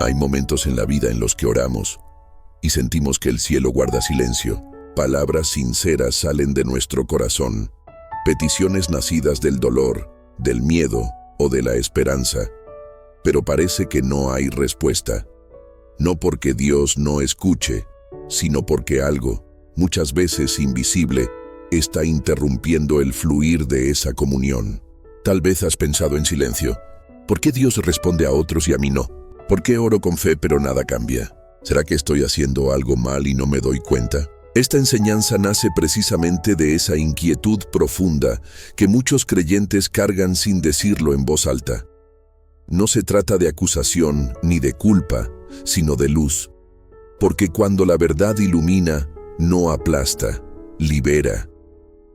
Hay momentos en la vida en los que oramos y sentimos que el cielo guarda silencio. Palabras sinceras salen de nuestro corazón. Peticiones nacidas del dolor, del miedo o de la esperanza. Pero parece que no hay respuesta. No porque Dios no escuche, sino porque algo, muchas veces invisible, está interrumpiendo el fluir de esa comunión. Tal vez has pensado en silencio. ¿Por qué Dios responde a otros y a mí no? ¿Por qué oro con fe pero nada cambia? ¿Será que estoy haciendo algo mal y no me doy cuenta? Esta enseñanza nace precisamente de esa inquietud profunda que muchos creyentes cargan sin decirlo en voz alta. No se trata de acusación ni de culpa, sino de luz. Porque cuando la verdad ilumina, no aplasta, libera.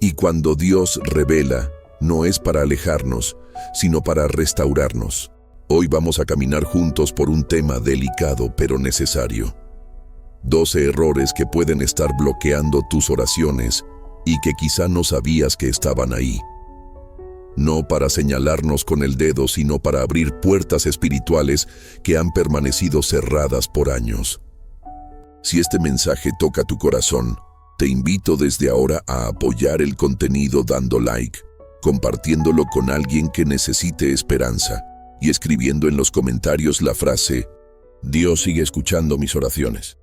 Y cuando Dios revela, no es para alejarnos, sino para restaurarnos. Hoy vamos a caminar juntos por un tema delicado pero necesario. 12 errores que pueden estar bloqueando tus oraciones y que quizá no sabías que estaban ahí. No para señalarnos con el dedo, sino para abrir puertas espirituales que han permanecido cerradas por años. Si este mensaje toca tu corazón, te invito desde ahora a apoyar el contenido dando like, compartiéndolo con alguien que necesite esperanza y escribiendo en los comentarios la frase: Dios sigue escuchando mis oraciones.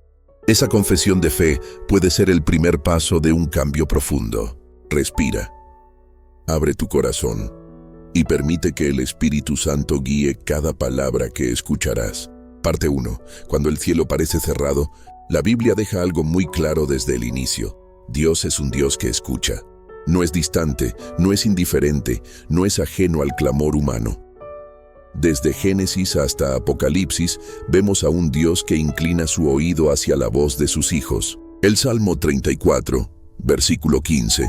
Esa confesión de fe puede ser el primer paso de un cambio profundo. Respira. Abre tu corazón y permite que el Espíritu Santo guíe cada palabra que escucharás. Parte 1. Cuando el cielo parece cerrado, la Biblia deja algo muy claro desde el inicio. Dios es un Dios que escucha. No es distante, no es indiferente, no es ajeno al clamor humano. Desde Génesis hasta Apocalipsis, vemos a un Dios que inclina su oído hacia la voz de sus hijos. El Salmo 34, versículo 15,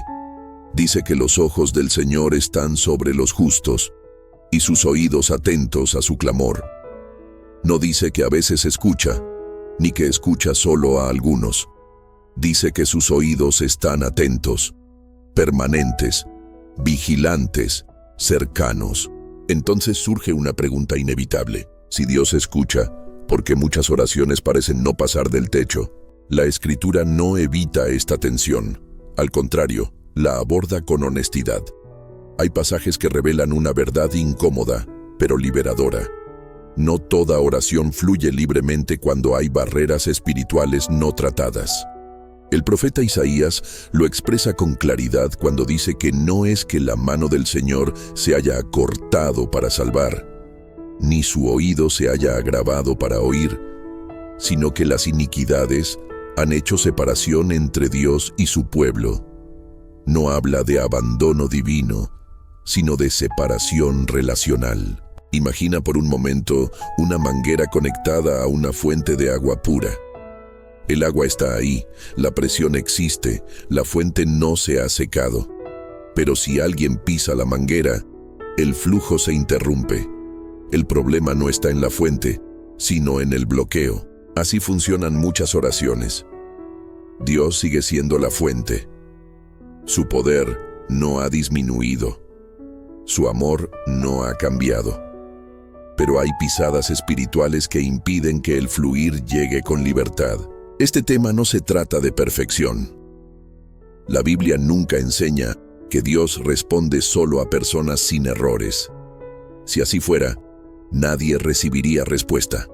dice que los ojos del Señor están sobre los justos y sus oídos atentos a su clamor. No dice que a veces escucha, ni que escucha solo a algunos. Dice que sus oídos están atentos, permanentes, vigilantes, cercanos. Entonces surge una pregunta inevitable. Si Dios escucha, ¿por qué muchas oraciones parecen no pasar del techo? La Escritura no evita esta tensión. Al contrario, la aborda con honestidad. Hay pasajes que revelan una verdad incómoda, pero liberadora. No toda oración fluye libremente cuando hay barreras espirituales no tratadas. El profeta Isaías lo expresa con claridad cuando dice que no es que la mano del Señor se haya acortado para salvar, ni su oído se haya agravado para oír, sino que las iniquidades han hecho separación entre Dios y su pueblo. No habla de abandono divino, sino de separación relacional. Imagina por un momento una manguera conectada a una fuente de agua pura. El agua está ahí, la presión existe, la fuente no se ha secado. Pero si alguien pisa la manguera, el flujo se interrumpe. El problema no está en la fuente, sino en el bloqueo. Así funcionan muchas oraciones. Dios sigue siendo la fuente. Su poder no ha disminuido. Su amor no ha cambiado. Pero hay pisadas espirituales que impiden que el fluir llegue con libertad. Este tema no se trata de perfección. La Biblia nunca enseña que Dios responde solo a personas sin errores. Si así fuera, nadie recibiría respuesta.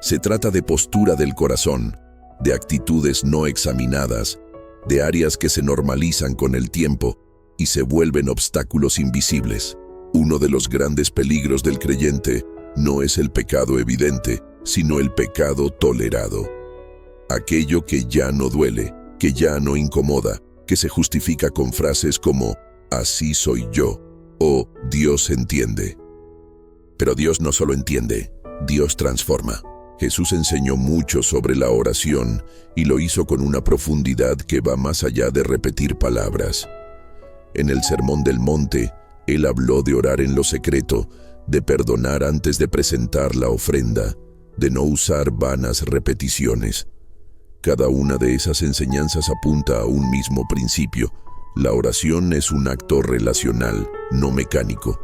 Se trata de postura del corazón, de actitudes no examinadas, de áreas que se normalizan con el tiempo y se vuelven obstáculos invisibles. Uno de los grandes peligros del creyente no es el pecado evidente, sino el pecado tolerado. Aquello que ya no duele, que ya no incomoda, que se justifica con frases como «así soy yo» o «Dios entiende». Pero Dios no solo entiende, Dios transforma. Jesús enseñó mucho sobre la oración y lo hizo con una profundidad que va más allá de repetir palabras. En el Sermón del Monte, Él habló de orar en lo secreto, de perdonar antes de presentar la ofrenda, de no usar vanas repeticiones. Cada una de esas enseñanzas apunta a un mismo principio. La oración es un acto relacional, no mecánico.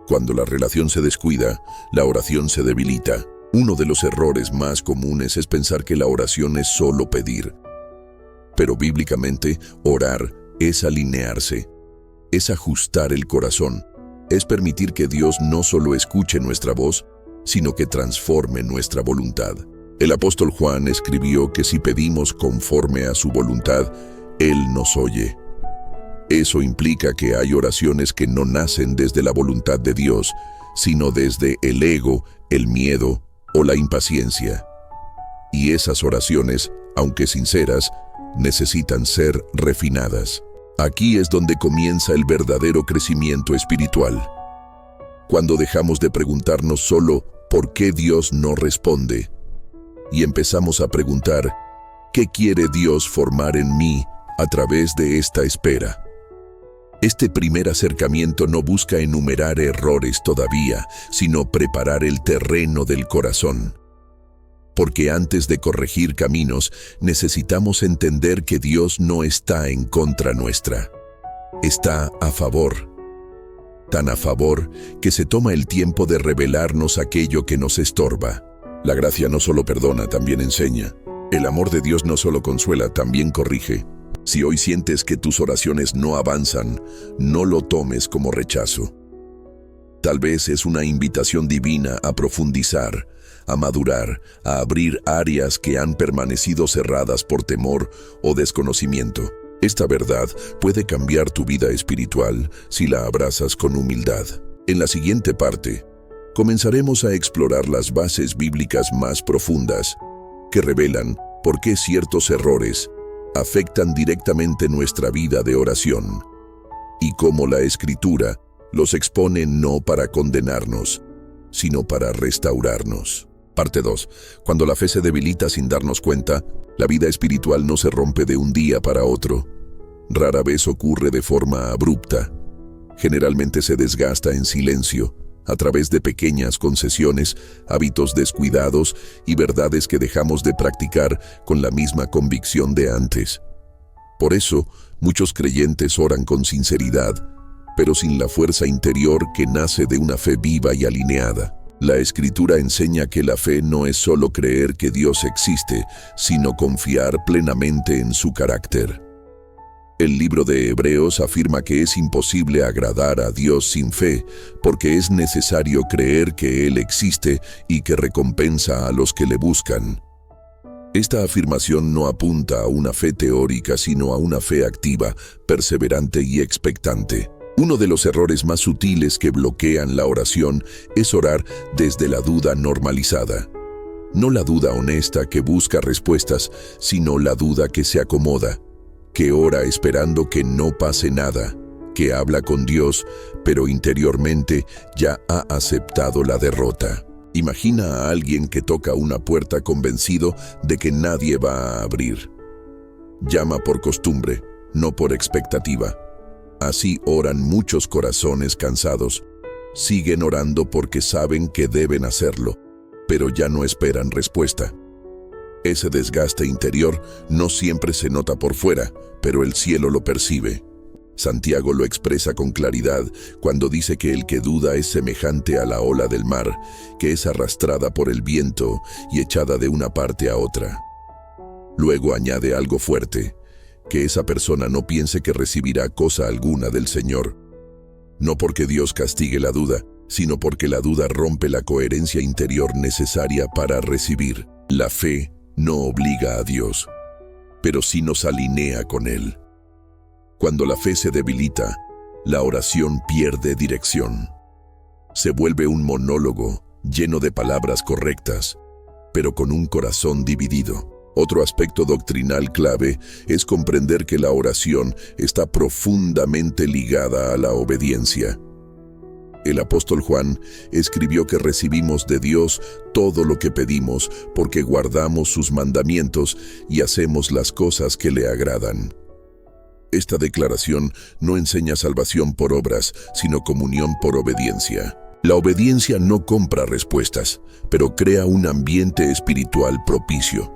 Cuando la relación se descuida, la oración se debilita. Uno de los errores más comunes es pensar que la oración es solo pedir. Pero bíblicamente, orar es alinearse, es ajustar el corazón, es permitir que Dios no solo escuche nuestra voz, sino que transforme nuestra voluntad. El apóstol Juan escribió que si pedimos conforme a su voluntad, Él nos oye. Eso implica que hay oraciones que no nacen desde la voluntad de Dios, sino desde el ego, el miedo o la impaciencia. Y esas oraciones, aunque sinceras, necesitan ser refinadas. Aquí es donde comienza el verdadero crecimiento espiritual. Cuando dejamos de preguntarnos solo ¿por qué Dios no responde? Y empezamos a preguntar ¿qué quiere Dios formar en mí a través de esta espera? Este primer acercamiento no busca enumerar errores todavía, sino preparar el terreno del corazón. Porque antes de corregir caminos, necesitamos entender que Dios no está en contra nuestra. Está a favor. Tan a favor que se toma el tiempo de revelarnos aquello que nos estorba. La gracia no solo perdona, también enseña. El amor de Dios no solo consuela, también corrige. Si hoy sientes que tus oraciones no avanzan, no lo tomes como rechazo. Tal vez es una invitación divina a profundizar, a madurar, a abrir áreas que han permanecido cerradas por temor o desconocimiento. Esta verdad puede cambiar tu vida espiritual si la abrazas con humildad. En la siguiente parte, comenzaremos a explorar las bases bíblicas más profundas que revelan por qué ciertos errores afectan directamente nuestra vida de oración y cómo la Escritura los expone no para condenarnos, sino para restaurarnos. Parte 2. Cuando la fe se debilita sin darnos cuenta, la vida espiritual no se rompe de un día para otro. Rara vez ocurre de forma abrupta. Generalmente se desgasta en silencio, a través de pequeñas concesiones, hábitos descuidados y verdades que dejamos de practicar con la misma convicción de antes. Por eso, muchos creyentes oran con sinceridad, pero sin la fuerza interior que nace de una fe viva y alineada. La Escritura enseña que la fe no es solo creer que Dios existe, sino confiar plenamente en su carácter. El libro de Hebreos afirma que es imposible agradar a Dios sin fe, porque es necesario creer que Él existe y que recompensa a los que le buscan. Esta afirmación no apunta a una fe teórica, sino a una fe activa, perseverante y expectante. Uno de los errores más sutiles que bloquean la oración es orar desde la duda normalizada. No la duda honesta que busca respuestas, sino la duda que se acomoda, que ora esperando que no pase nada, que habla con Dios, pero interiormente ya ha aceptado la derrota. Imagina a alguien que toca una puerta convencido de que nadie va a abrir. Llama por costumbre, no por expectativa. Así oran muchos corazones cansados. Siguen orando porque saben que deben hacerlo, pero ya no esperan respuesta. Ese desgaste interior no siempre se nota por fuera, pero el cielo lo percibe. Santiago lo expresa con claridad cuando dice que el que duda es semejante a la ola del mar, que es arrastrada por el viento y echada de una parte a otra. Luego añade algo fuerte, que esa persona no piense que recibirá cosa alguna del Señor. No porque Dios castigue la duda, sino porque la duda rompe la coherencia interior necesaria para recibir. La fe no obliga a Dios, pero sí nos alinea con Él. Cuando la fe se debilita, la oración pierde dirección. Se vuelve un monólogo lleno de palabras correctas, pero con un corazón dividido. Otro aspecto doctrinal clave es comprender que la oración está profundamente ligada a la obediencia. El apóstol Juan escribió que recibimos de Dios todo lo que pedimos porque guardamos sus mandamientos y hacemos las cosas que le agradan. Esta declaración no enseña salvación por obras, sino comunión por obediencia. La obediencia no compra respuestas, pero crea un ambiente espiritual propicio.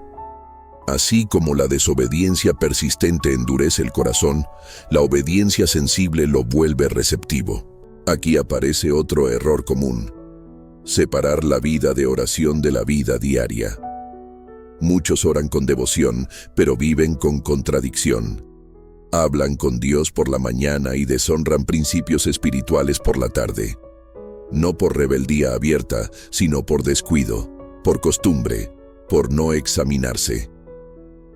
Así como la desobediencia persistente endurece el corazón, la obediencia sensible lo vuelve receptivo. Aquí aparece otro error común. separar la vida de oración de la vida diaria. Muchos oran con devoción, pero viven con contradicción. Hablan con Dios por la mañana y deshonran principios espirituales por la tarde. No por rebeldía abierta, sino por descuido, por costumbre, por no examinarse.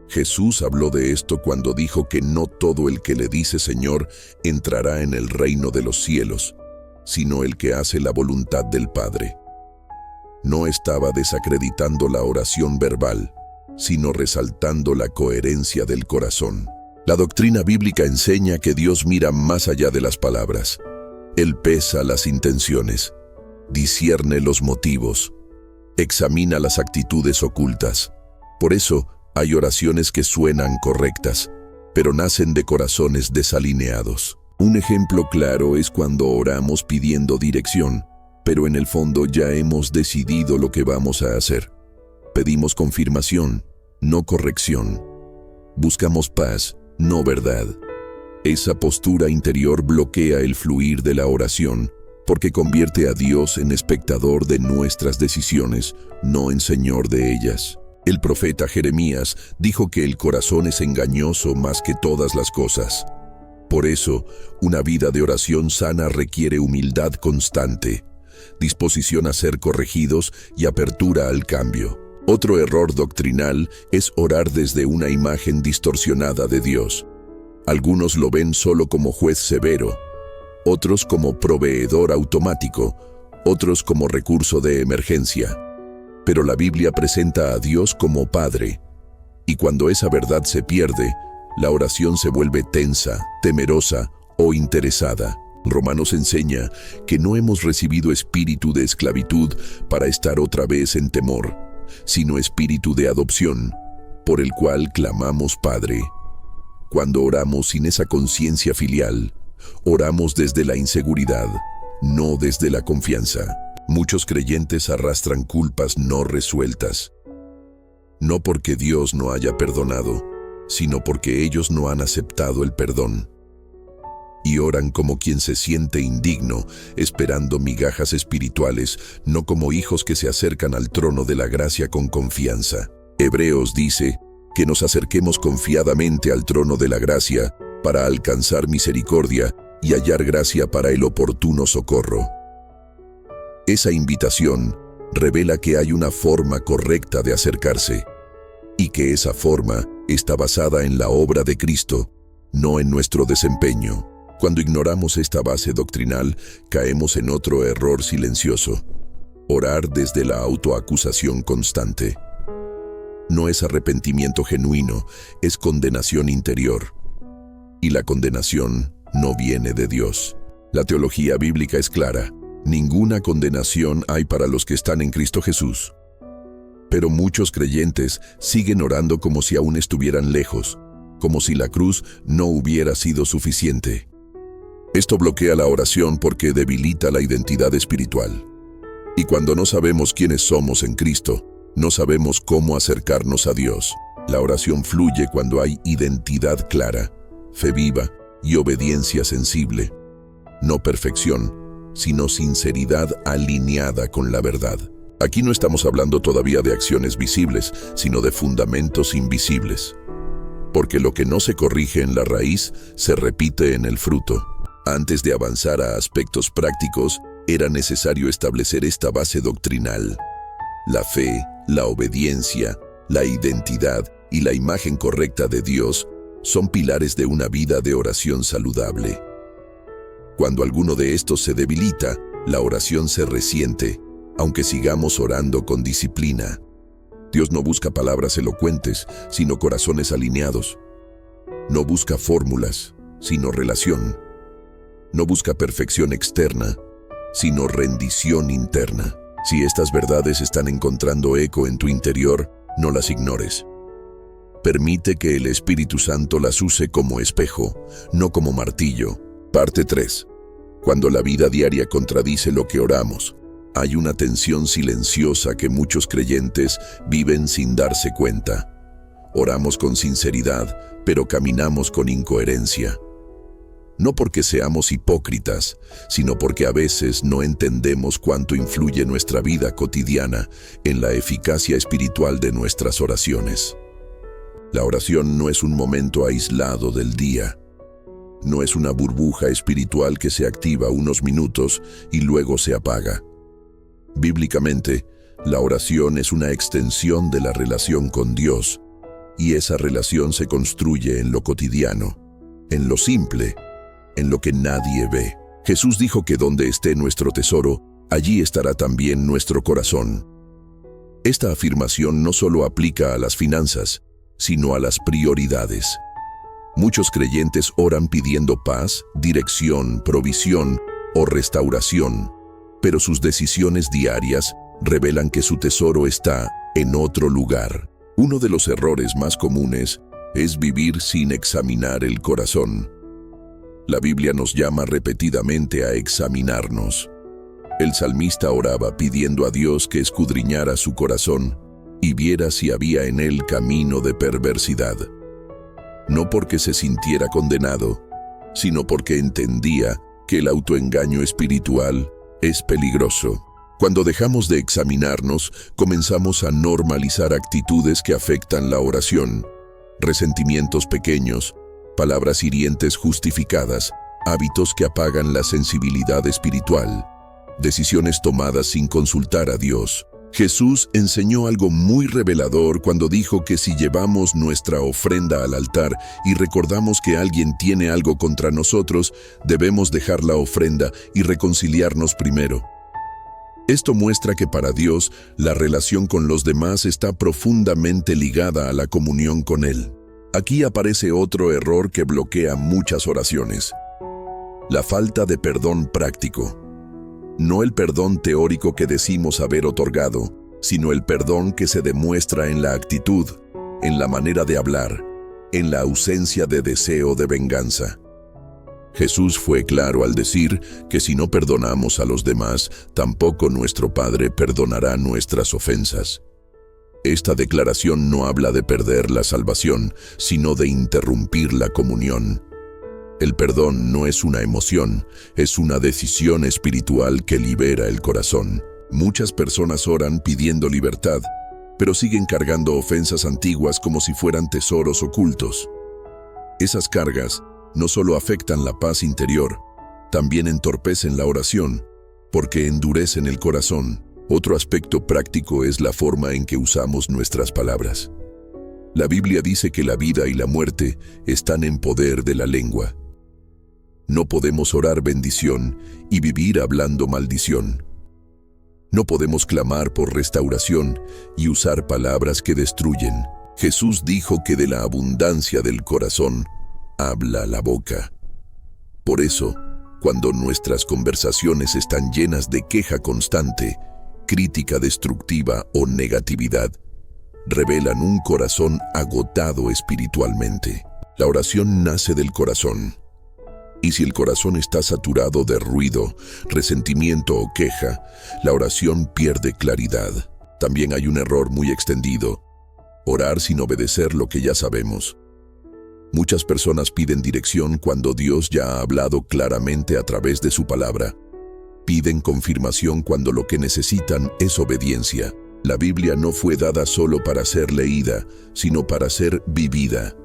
Jesús habló de esto cuando dijo que no todo el que le dice Señor entrará en el reino de los cielos, sino el que hace la voluntad del Padre. No estaba desacreditando la oración verbal, sino resaltando la coherencia del corazón. La doctrina bíblica enseña que Dios mira más allá de las palabras. Él pesa las intenciones, discierne los motivos, examina las actitudes ocultas. Por eso, hay oraciones que suenan correctas, pero nacen de corazones desalineados. Un ejemplo claro es cuando oramos pidiendo dirección, pero en el fondo ya hemos decidido lo que vamos a hacer. Pedimos confirmación, no corrección. Buscamos paz, no verdad. Esa postura interior bloquea el fluir de la oración, porque convierte a Dios en espectador de nuestras decisiones, no en señor de ellas. El profeta Jeremías dijo que el corazón es engañoso más que todas las cosas. Por eso, una vida de oración sana requiere humildad constante, disposición a ser corregidos y apertura al cambio. Otro error doctrinal es orar desde una imagen distorsionada de Dios. Algunos lo ven solo como juez severo, otros como proveedor automático, otros como recurso de emergencia. Pero la Biblia presenta a Dios como Padre, y cuando esa verdad se pierde, la oración se vuelve tensa, temerosa o interesada. Romanos enseña que no hemos recibido espíritu de esclavitud para estar otra vez en temor, sino espíritu de adopción, por el cual clamamos Padre. Cuando oramos sin esa conciencia filial, oramos desde la inseguridad, no desde la confianza. Muchos creyentes arrastran culpas no resueltas, no porque Dios no haya perdonado, sino porque ellos no han aceptado el perdón. Y oran como quien se siente indigno, esperando migajas espirituales, no como hijos que se acercan al trono de la gracia con confianza. Hebreos dice que nos acerquemos confiadamente al trono de la gracia para alcanzar misericordia y hallar gracia para el oportuno socorro. Esa invitación revela que hay una forma correcta de acercarse, y que esa forma está basada en la obra de Cristo, no en nuestro desempeño. Cuando ignoramos esta base doctrinal, caemos en otro error silencioso: orar desde la autoacusación constante. No es arrepentimiento genuino, es condenación interior. Y la condenación no viene de Dios. La teología bíblica es clara: ninguna condenación hay para los que están en Cristo Jesús. Pero muchos creyentes siguen orando como si aún estuvieran lejos, como si la cruz no hubiera sido suficiente. Esto bloquea la oración porque debilita la identidad espiritual. Y cuando no sabemos quiénes somos en Cristo, no sabemos cómo acercarnos a Dios. La oración fluye cuando hay identidad clara, fe viva y obediencia sensible. No perfección, sino sinceridad alineada con la verdad. Aquí no estamos hablando todavía de acciones visibles, sino de fundamentos invisibles. Porque lo que no se corrige en la raíz, se repite en el fruto. Antes de avanzar a aspectos prácticos, era necesario establecer esta base doctrinal. La fe, la obediencia, la identidad y la imagen correcta de Dios son pilares de una vida de oración saludable. Cuando alguno de estos se debilita, la oración se resiente, aunque sigamos orando con disciplina. Dios no busca palabras elocuentes, sino corazones alineados. No busca fórmulas, sino relación. No busca perfección externa, sino rendición interna. Si estas verdades están encontrando eco en tu interior, no las ignores. Permite que el Espíritu Santo las use como espejo, no como martillo. Parte 3. Cuando la vida diaria contradice lo que oramos, hay una tensión silenciosa que muchos creyentes viven sin darse cuenta. Oramos con sinceridad, pero caminamos con incoherencia. No porque seamos hipócritas, sino porque a veces no entendemos cuánto influye nuestra vida cotidiana en la eficacia espiritual de nuestras oraciones. La oración no es un momento aislado del día. No es una burbuja espiritual que se activa unos minutos y luego se apaga. Bíblicamente, la oración es una extensión de la relación con Dios, y esa relación se construye en lo cotidiano, en lo simple, en lo que nadie ve. Jesús dijo que donde esté nuestro tesoro, allí estará también nuestro corazón. Esta afirmación no solo aplica a las finanzas, sino a las prioridades. Muchos creyentes oran pidiendo paz, dirección, provisión o restauración, pero sus decisiones diarias revelan que su tesoro está en otro lugar. Uno de los errores más comunes es vivir sin examinar el corazón. La Biblia nos llama repetidamente a examinarnos. El salmista oraba pidiendo a Dios que escudriñara su corazón y viera si había en él camino de perversidad. No porque se sintiera condenado, sino porque entendía que el autoengaño espiritual es peligroso. Cuando dejamos de examinarnos, comenzamos a normalizar actitudes que afectan la oración, resentimientos pequeños, palabras hirientes justificadas, hábitos que apagan la sensibilidad espiritual, decisiones tomadas sin consultar a Dios. Jesús enseñó algo muy revelador cuando dijo que si llevamos nuestra ofrenda al altar y recordamos que alguien tiene algo contra nosotros, debemos dejar la ofrenda y reconciliarnos primero. Esto muestra que para Dios, la relación con los demás está profundamente ligada a la comunión con Él. Aquí aparece otro error que bloquea muchas oraciones: la falta de perdón práctico. No el perdón teórico que decimos haber otorgado, sino el perdón que se demuestra en la actitud, en la manera de hablar, en la ausencia de deseo de venganza. Jesús fue claro al decir que si no perdonamos a los demás, tampoco nuestro Padre perdonará nuestras ofensas. Esta declaración no habla de perder la salvación, sino de interrumpir la comunión. El perdón no es una emoción, es una decisión espiritual que libera el corazón. Muchas personas oran pidiendo libertad, pero siguen cargando ofensas antiguas como si fueran tesoros ocultos. Esas cargas no solo afectan la paz interior, también entorpecen la oración, porque endurecen el corazón. Otro aspecto práctico es la forma en que usamos nuestras palabras. La Biblia dice que la vida y la muerte están en poder de la lengua. No podemos orar bendición y vivir hablando maldición. No podemos clamar por restauración y usar palabras que destruyen. Jesús dijo que de la abundancia del corazón habla la boca. Por eso, cuando nuestras conversaciones están llenas de queja constante, crítica destructiva o negatividad, revelan un corazón agotado espiritualmente. La oración nace del corazón. Y si el corazón está saturado de ruido, resentimiento o queja, la oración pierde claridad. También hay un error muy extendido: orar sin obedecer lo que ya sabemos. Muchas personas piden dirección cuando Dios ya ha hablado claramente a través de su palabra. Piden confirmación cuando lo que necesitan es obediencia. La Biblia no fue dada solo para ser leída, sino para ser vivida.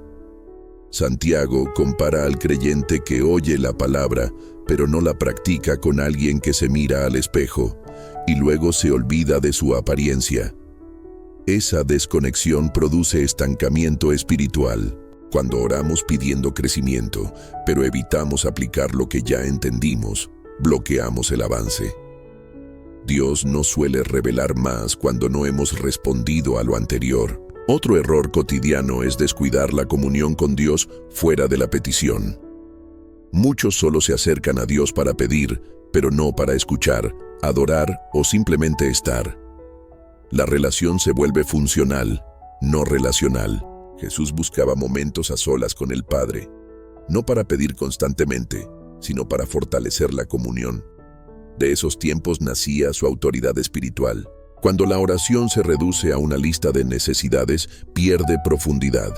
Santiago compara al creyente que oye la palabra, pero no la practica, con alguien que se mira al espejo y luego se olvida de su apariencia. Esa desconexión produce estancamiento espiritual. Cuando oramos pidiendo crecimiento, pero evitamos aplicar lo que ya entendimos, bloqueamos el avance. Dios no suele revelar más cuando no hemos respondido a lo anterior. Otro error cotidiano es descuidar la comunión con Dios fuera de la petición. Muchos solo se acercan a Dios para pedir, pero no para escuchar, adorar o simplemente estar. La relación se vuelve funcional, no relacional. Jesús buscaba momentos a solas con el Padre, no para pedir constantemente, sino para fortalecer la comunión. De esos tiempos nacía su autoridad espiritual. Cuando la oración se reduce a una lista de necesidades, pierde profundidad.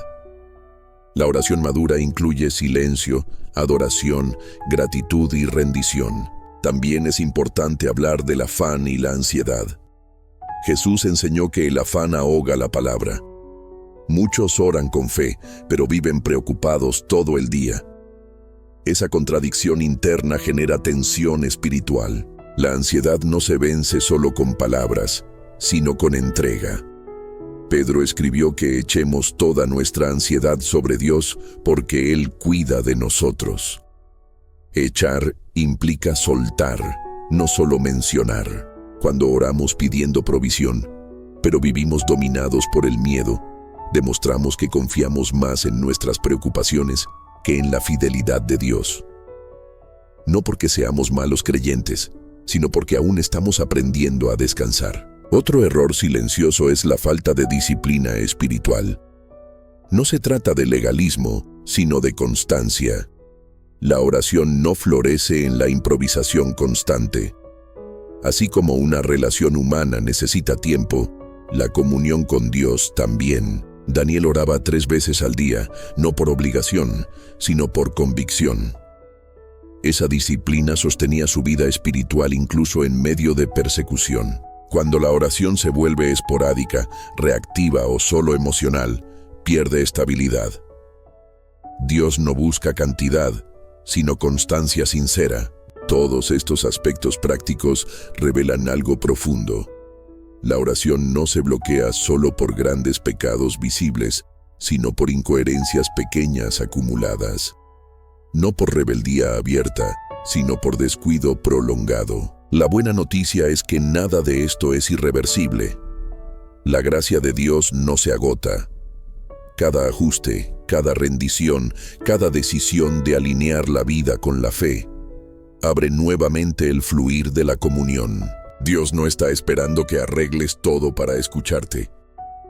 La oración madura incluye silencio, adoración, gratitud y rendición. También es importante hablar del afán y la ansiedad. Jesús enseñó que el afán ahoga la palabra. Muchos oran con fe, pero viven preocupados todo el día. Esa contradicción interna genera tensión espiritual. La ansiedad no se vence solo con palabras, sino con entrega. Pedro escribió que echemos toda nuestra ansiedad sobre Dios porque Él cuida de nosotros. Echar implica soltar, no solo mencionar. Cuando oramos pidiendo provisión, pero vivimos dominados por el miedo, demostramos que confiamos más en nuestras preocupaciones que en la fidelidad de Dios. No porque seamos malos creyentes, sino porque aún estamos aprendiendo a descansar. Otro error silencioso es la falta de disciplina espiritual. No se trata de legalismo, sino de constancia. La oración no florece en la improvisación constante. Así como una relación humana necesita tiempo, la comunión con Dios también. Daniel oraba 3 veces al día, no por obligación, sino por convicción. Esa disciplina sostenía su vida espiritual incluso en medio de persecución. Cuando la oración se vuelve esporádica, reactiva o solo emocional, pierde estabilidad. Dios no busca cantidad, sino constancia sincera. Todos estos aspectos prácticos revelan algo profundo. La oración no se bloquea solo por grandes pecados visibles, sino por incoherencias pequeñas acumuladas. No por rebeldía abierta, sino por descuido prolongado. La buena noticia es que nada de esto es irreversible. La gracia de Dios no se agota. Cada ajuste, cada rendición, cada decisión de alinear la vida con la fe, abre nuevamente el fluir de la comunión. Dios no está esperando que arregles todo para escucharte.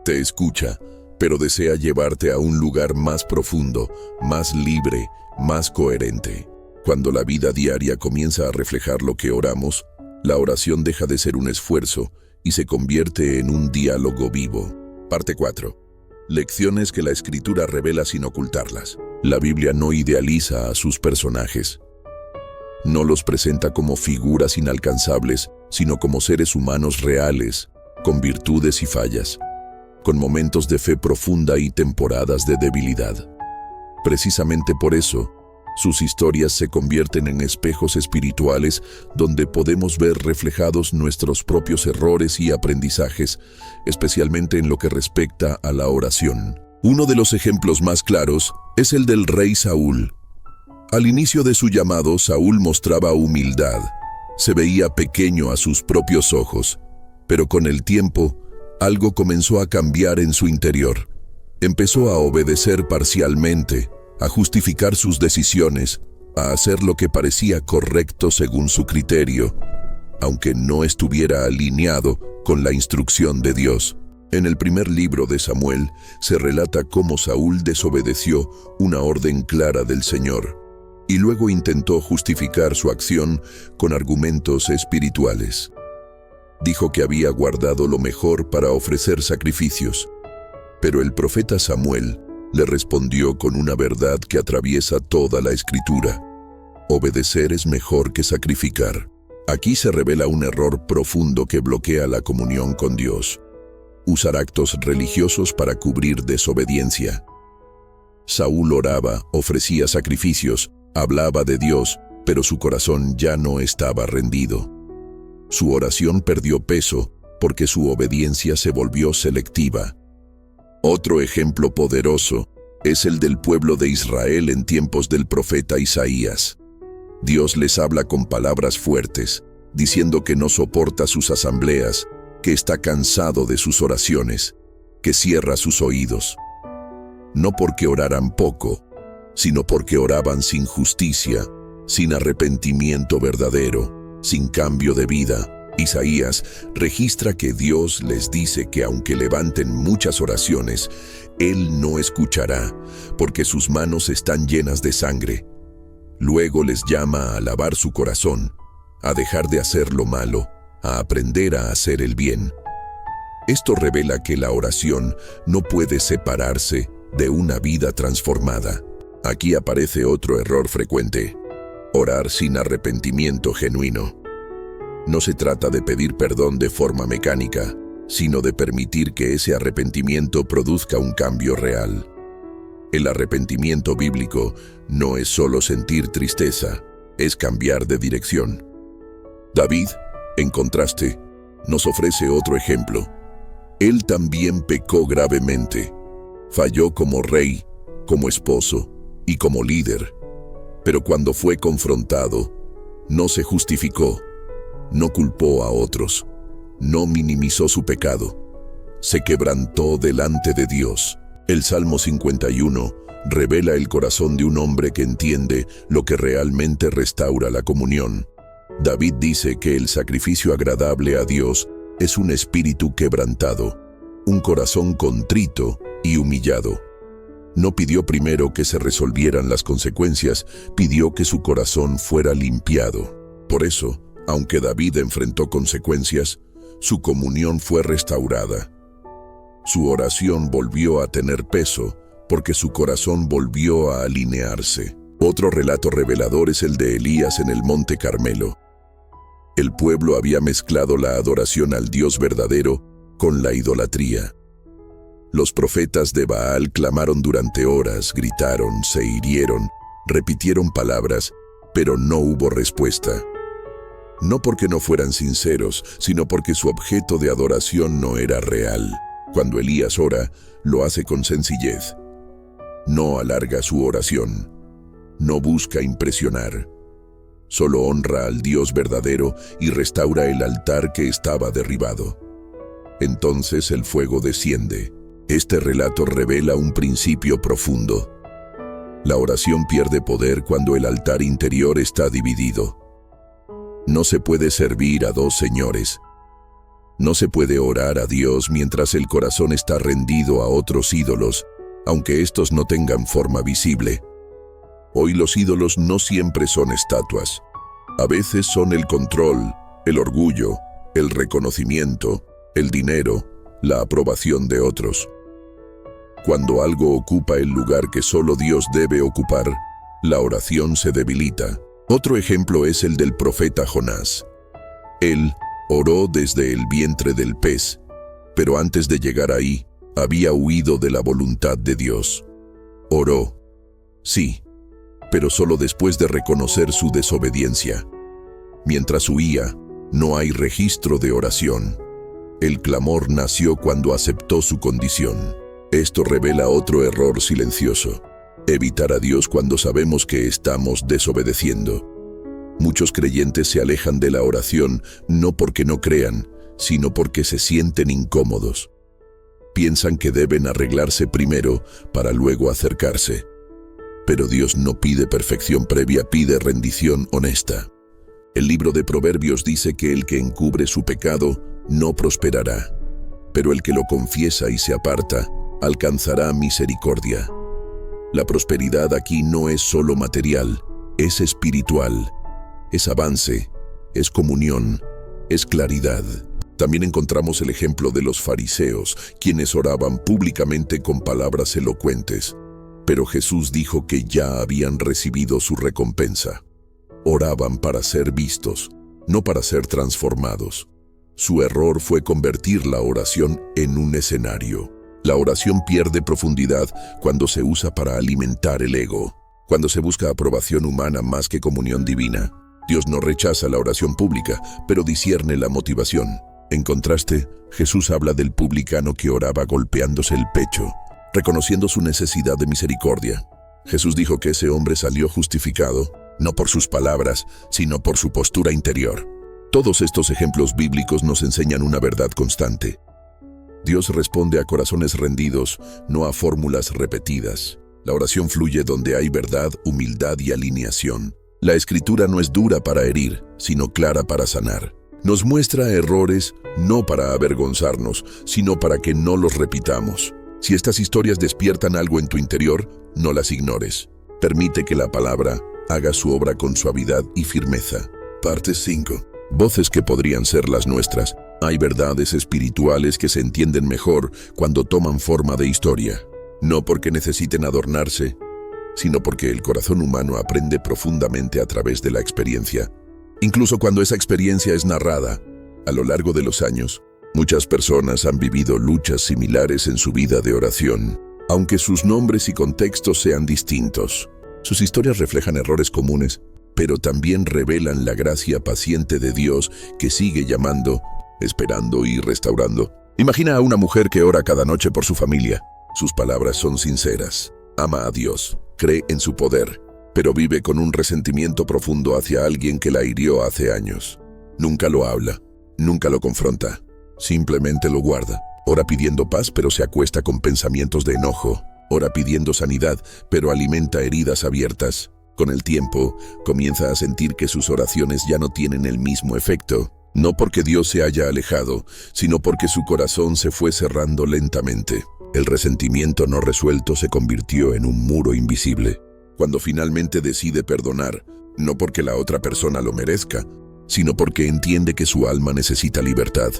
Te escucha, pero desea llevarte a un lugar más profundo, más libre, más coherente. Cuando la vida diaria comienza a reflejar lo que oramos, la oración deja de ser un esfuerzo y se convierte en un diálogo vivo. Parte 4. Lecciones que la Escritura revela sin ocultarlas. La Biblia no idealiza a sus personajes. No los presenta como figuras inalcanzables, sino como seres humanos reales, con virtudes y fallas, con momentos de fe profunda y temporadas de debilidad. Precisamente por eso, sus historias se convierten en espejos espirituales donde podemos ver reflejados nuestros propios errores y aprendizajes, especialmente en lo que respecta a la oración. Uno de los ejemplos más claros es el del rey Saúl. Al inicio de su llamado, Saúl mostraba humildad. Se veía pequeño a sus propios ojos, pero con el tiempo, algo comenzó a cambiar en su interior. Empezó a obedecer parcialmente, a justificar sus decisiones, a hacer lo que parecía correcto según su criterio, aunque no estuviera alineado con la instrucción de Dios. En el primer libro de Samuel se relata cómo Saúl desobedeció una orden clara del Señor, y luego intentó justificar su acción con argumentos espirituales. Dijo que había guardado lo mejor para ofrecer sacrificios, pero el profeta Samuel le respondió con una verdad que atraviesa toda la Escritura: obedecer es mejor que sacrificar. Aquí se revela un error profundo que bloquea la comunión con Dios: usar actos religiosos para cubrir desobediencia. Saúl oraba, ofrecía sacrificios, hablaba de Dios, pero su corazón ya no estaba rendido. Su oración perdió peso porque su obediencia se volvió selectiva. Otro ejemplo poderoso es el del pueblo de Israel en tiempos del profeta Isaías. Dios les habla con palabras fuertes, diciendo que no soporta sus asambleas, que está cansado de sus oraciones, que cierra sus oídos. No porque oraran poco, sino porque oraban sin justicia, sin arrepentimiento verdadero, sin cambio de vida. Isaías registra que Dios les dice que aunque levanten muchas oraciones, Él no escuchará, porque sus manos están llenas de sangre. Luego les llama a lavar su corazón, a dejar de hacer lo malo, a aprender a hacer el bien. Esto revela que la oración no puede separarse de una vida transformada. Aquí aparece otro error frecuente: orar sin arrepentimiento genuino. No se trata de pedir perdón de forma mecánica, sino de permitir que ese arrepentimiento produzca un cambio real. El arrepentimiento bíblico no es solo sentir tristeza, es cambiar de dirección. David, en contraste, nos ofrece otro ejemplo. Él también pecó gravemente. Falló como rey, como esposo y como líder. Pero cuando fue confrontado, no se justificó, no culpó a otros, no minimizó su pecado. Se quebrantó delante de Dios. El Salmo 51 revela el corazón de un hombre que entiende lo que realmente restaura la comunión. David dice que el sacrificio agradable a Dios es un espíritu quebrantado, un corazón contrito y humillado. No pidió primero que se resolvieran las consecuencias, pidió que su corazón fuera limpiado. Por eso, aunque David enfrentó consecuencias, su comunión fue restaurada. Su oración volvió a tener peso porque su corazón volvió a alinearse. Otro relato revelador es el de Elías en el Monte Carmelo. El pueblo había mezclado la adoración al Dios verdadero con la idolatría. Los profetas de Baal clamaron durante horas, gritaron, se hirieron, repitieron palabras, pero no hubo respuesta. No porque no fueran sinceros, sino porque su objeto de adoración no era real. Cuando Elías ora, lo hace con sencillez. No alarga su oración. No busca impresionar. Solo honra al Dios verdadero y restaura el altar que estaba derribado. Entonces el fuego desciende. Este relato revela un principio profundo. La oración pierde poder cuando el altar interior está dividido. No se puede servir a dos señores. No se puede orar a Dios mientras el corazón está rendido a otros ídolos, aunque estos no tengan forma visible. Hoy los ídolos no siempre son estatuas. A veces son el control, el orgullo, el reconocimiento, el dinero, la aprobación de otros. Cuando algo ocupa el lugar que solo Dios debe ocupar, la oración se debilita. Otro ejemplo es el del profeta Jonás. Él oró desde el vientre del pez, pero antes de llegar ahí, había huido de la voluntad de Dios. Oró, sí, pero solo después de reconocer su desobediencia. Mientras huía, no hay registro de oración. El clamor nació cuando aceptó su condición. Esto revela otro error silencioso: evitar a Dios cuando sabemos que estamos desobedeciendo. Muchos creyentes se alejan de la oración no porque no crean, sino porque se sienten incómodos. Piensan que deben arreglarse primero para luego acercarse. Pero Dios no pide perfección previa, pide rendición honesta. El libro de Proverbios dice que el que encubre su pecado no prosperará, pero el que lo confiesa y se aparta alcanzará misericordia. La prosperidad aquí no es solo material, es espiritual, es avance, es comunión, es claridad. También encontramos el ejemplo de los fariseos, quienes oraban públicamente con palabras elocuentes. Pero Jesús dijo que ya habían recibido su recompensa. Oraban para ser vistos, no para ser transformados. Su error fue convertir la oración en un escenario. La oración pierde profundidad cuando se usa para alimentar el ego, cuando se busca aprobación humana más que comunión divina. Dios no rechaza la oración pública, pero discierne la motivación. En contraste, Jesús habla del publicano que oraba golpeándose el pecho, reconociendo su necesidad de misericordia. Jesús dijo que ese hombre salió justificado, no por sus palabras, sino por su postura interior. Todos estos ejemplos bíblicos nos enseñan una verdad constante. Dios responde a corazones rendidos, no a fórmulas repetidas. La oración fluye donde hay verdad, humildad y alineación. La Escritura no es dura para herir, sino clara para sanar. Nos muestra errores no para avergonzarnos, sino para que no los repitamos. Si estas historias despiertan algo en tu interior, no las ignores. Permite que la palabra haga su obra con suavidad y firmeza. Parte 5. Voces que podrían ser las nuestras. Hay verdades espirituales que se entienden mejor cuando toman forma de historia. no porque necesiten adornarse, sino porque el corazón humano aprende profundamente a través de la experiencia. Incluso cuando esa experiencia es narrada, a lo largo de los años, muchas personas han vivido luchas similares en su vida de oración, aunque sus nombres y contextos sean distintos. Sus historias reflejan errores comunes, pero también revelan la gracia paciente de Dios que sigue llamando, esperando y restaurando. Imagina a una mujer que ora cada noche por su familia. Sus palabras son sinceras. Ama a Dios, cree en su poder, pero vive con un resentimiento profundo hacia alguien que la hirió hace años. Nunca lo habla, nunca lo confronta, simplemente lo guarda. Ora pidiendo paz, pero se acuesta con pensamientos de enojo. Ora pidiendo sanidad, pero alimenta heridas abiertas. Con el tiempo, comienza a sentir que sus oraciones ya no tienen el mismo efecto. No porque Dios se haya alejado, sino porque su corazón se fue cerrando lentamente. El resentimiento no resuelto se convirtió en un muro invisible. Cuando finalmente decide perdonar, no porque la otra persona lo merezca, sino porque entiende que su alma necesita libertad.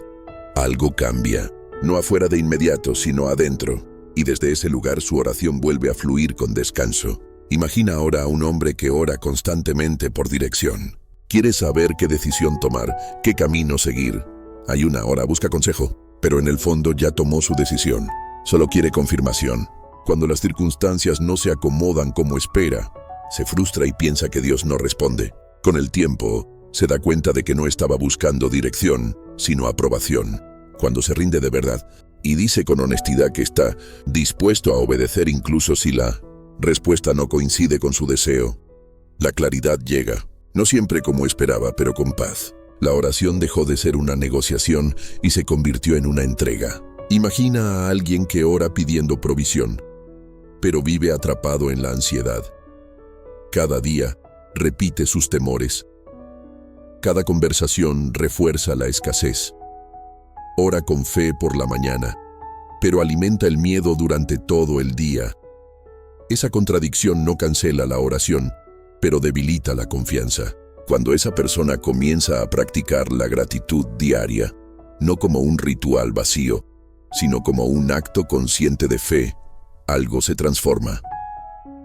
Algo cambia, no afuera de inmediato, sino adentro, y desde ese lugar su oración vuelve a fluir con descanso. Imagina ahora a un hombre que ora constantemente por dirección. Quiere saber qué decisión tomar, qué camino seguir. Ayuna, ora, busca consejo, pero en el fondo ya tomó su decisión. Solo quiere confirmación. Cuando las circunstancias no se acomodan como espera, se frustra y piensa que Dios no responde. Con el tiempo, se da cuenta de que no estaba buscando dirección, sino aprobación. Cuando se rinde de verdad y dice con honestidad que está dispuesto a obedecer incluso si la respuesta no coincide con su deseo, la claridad llega. No siempre como esperaba, pero con paz. La oración dejó de ser una negociación y se convirtió en una entrega. Imagina a alguien que ora pidiendo provisión, pero vive atrapado en la ansiedad. Cada día repite sus temores. Cada conversación refuerza la escasez. Ora con fe por la mañana, pero alimenta el miedo durante todo el día. Esa contradicción no cancela la oración, pero debilita la confianza. Cuando esa persona comienza a practicar la gratitud diaria, no como un ritual vacío, sino como un acto consciente de fe, algo se transforma.